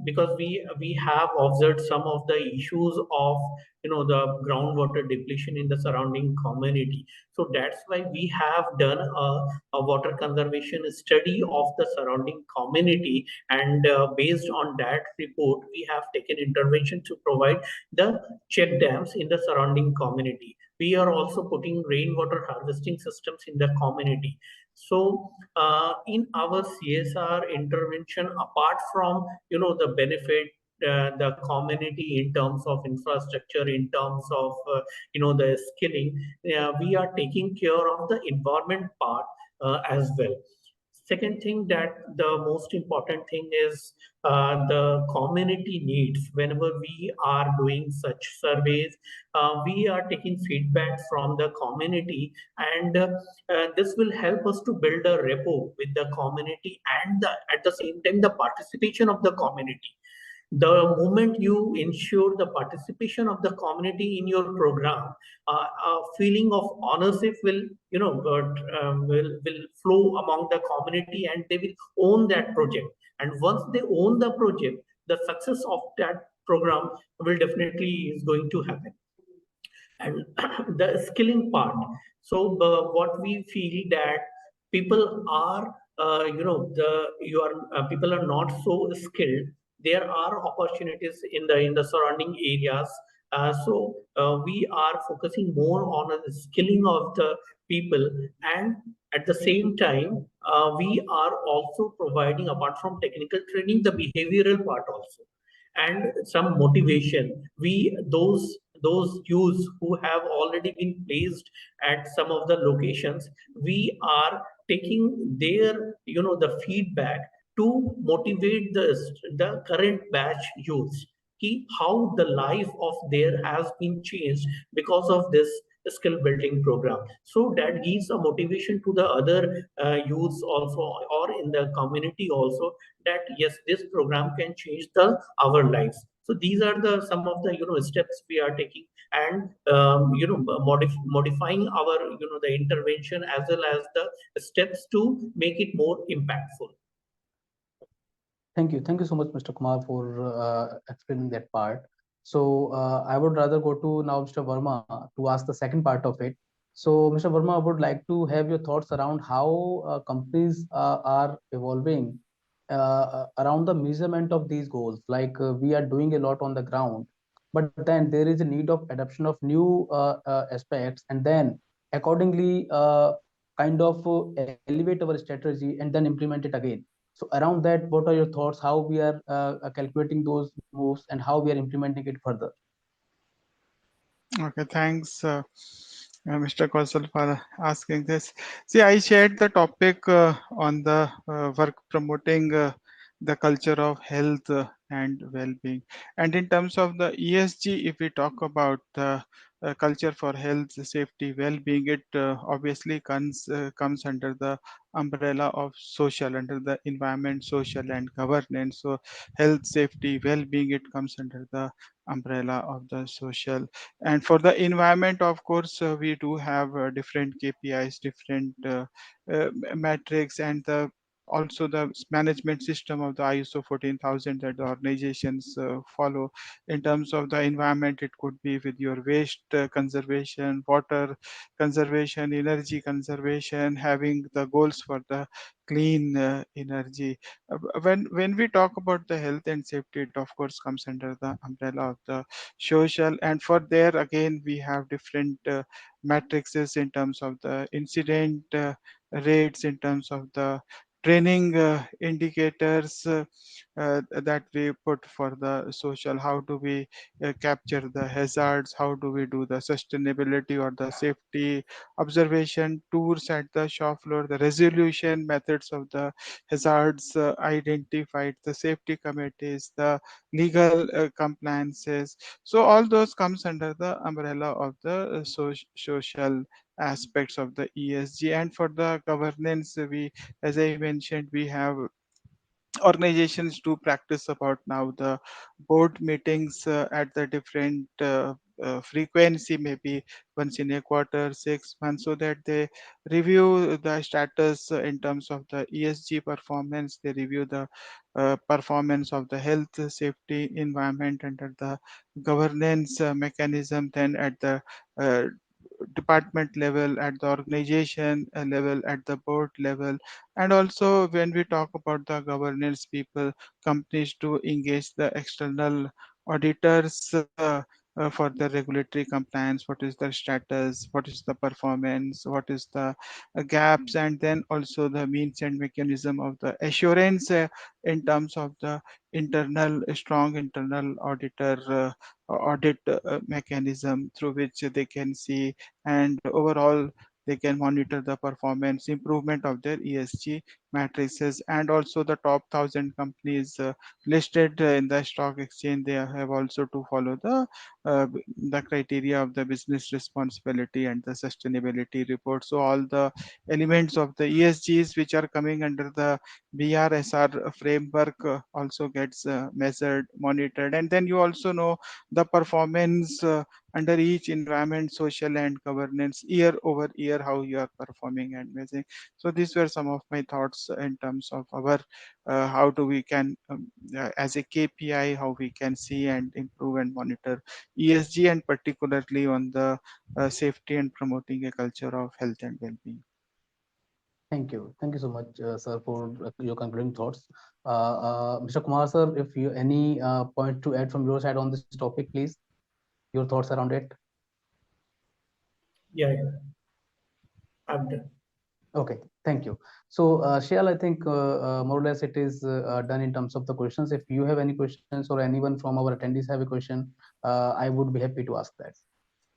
because we have observed some of the issues of the groundwater depletion in the surrounding community. So that's why we have done a water conservation study of the surrounding community, and based on that report, we have taken intervention to provide the check dams in the surrounding community. We are also putting rainwater harvesting systems in the community. So in our CSR intervention, apart from the benefit the community in terms of infrastructure, in terms of the skilling, we are taking care of the environment part as well. Second thing, that the most important thing is the community needs. Whenever we are doing such surveys, we are taking feedback from the community, and this will help us to build a rapport with the community, and at the same time the participation of the community. The moment you ensure the participation of the community in your program, a feeling of ownership will will flow among the community, and they will own that project. And once they own the project, the success of that program will definitely is going to happen. And the skilling part, so what we feel that people are the you are people are not so skilled. There are opportunities in the surrounding areas. We are focusing more on the skilling of the people, and at the same time we are also providing, apart from technical training, the behavioral part also, and some motivation. We those youths who have already been placed at some of the locations, we are taking their the feedback to motivate the current batch youths, how the life of there has been changed because of this skill building program. So that gives a motivation to the other youths also, or in the community also, that yes, this program can change the our lives. So these are the some of the steps we are taking, and modifying our the intervention as well as the steps to make it more impactful. Thank you so much, Mr. Kumar, for explaining that part. So I would rather go to now Mr. Verma to ask the second part of it. So, Mr. Verma, I would like to have your thoughts around how companies are evolving around the measurement of these goals. Like we are doing a lot on the ground, but then there is a need of adoption of new aspects, and then accordingly kind of elevate our strategy and then implement it again. So around that, what are your thoughts? How we are calculating those moves and how we are implementing it further? Okay, thanks, Mr. Kausal, for asking this. See, I shared the topic on the work promoting the culture of health and well-being. And in terms of the ESG, if we talk about the culture for health, safety, well-being, it obviously comes under the umbrella of social, under the environment, social, and governance. So, health, safety, well-being, it comes under the umbrella of the social. And for the environment, of course, we do have different KPIs, different metrics, and also the management system of the ISO 14000 that the organizations follow. In terms of the environment, it could be with your waste conservation, water conservation, energy conservation, having the goals for the clean energy. When we talk about the health and safety, it of course comes under the umbrella of the social. And for there again, we have different matrices in terms of the incident rates, in terms of the training indicators that we put for the social. How do we capture the hazards? How do we do the sustainability or the safety observation tours at the shop floor, the resolution methods of the hazards identified, the safety committees, the legal compliances. So all those comes under the umbrella of the social aspects of the ESG. And for the governance, we, as I mentioned, we have organizations do practice about now the board meetings at the different frequency, maybe once in a quarter, 6 months, so that they review the status in terms of the ESG performance. They review the performance of the health, safety, environment under the governance mechanism. Then at the uh, department level, at the organization level, at the board level. And also when we talk about the governance, people, companies to engage the external auditors for the regulatory compliance. What is the status, what is the performance, what is the gaps, and then also the means and mechanism of the assurance in terms of the internal, strong internal auditor audit mechanism through which they can see, and overall they can monitor the performance improvement of their ESG matrices. And also the top 1000 companies listed in the stock exchange, they have also to follow uh, the criteria of the business responsibility and the sustainability report. So all the elements of the ESGs which are coming under the BRSR framework also gets measured, monitored. And then you also know the performance under each environment, social, and governance, year over year, how you are performing and measuring. So these were some of my thoughts in terms of our how do we can as a KPI, how we can see and improve and monitor ESG, and particularly on the safety and promoting a culture of health and well-being. Thank you so much, sir, for your concluding thoughts. Mr. Kumar, sir, if you any point to add from your side on this topic, please, your thoughts around it. Yeah, yeah, I'm done. Okay, thank you. So, Shayal, I think more or less it is done in terms of the questions. If you have any questions or anyone from our attendees have a question, I would be happy to ask that.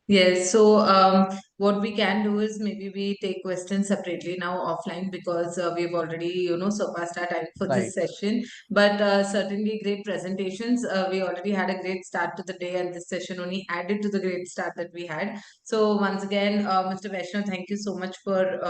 Yes, so what we can do is maybe we take questions separately now offline because we've already, surpassed our time for Right. this session. But certainly great presentations. We already had a great start to the day, and this session only added to the great start that we had. So once again, Mr. Vaishnav, thank you so much for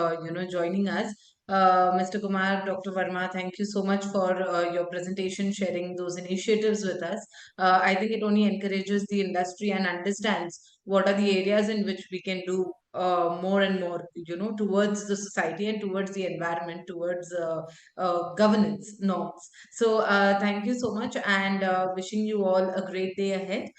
joining us. Mr. Kumar, Dr. Verma, thank you so much for your presentation, sharing those initiatives with us. I think it only encourages the industry and understands what are the areas in which we can do more and more, towards the society and towards the environment, towards governance norms. So thank you so much, and wishing you all a great day ahead.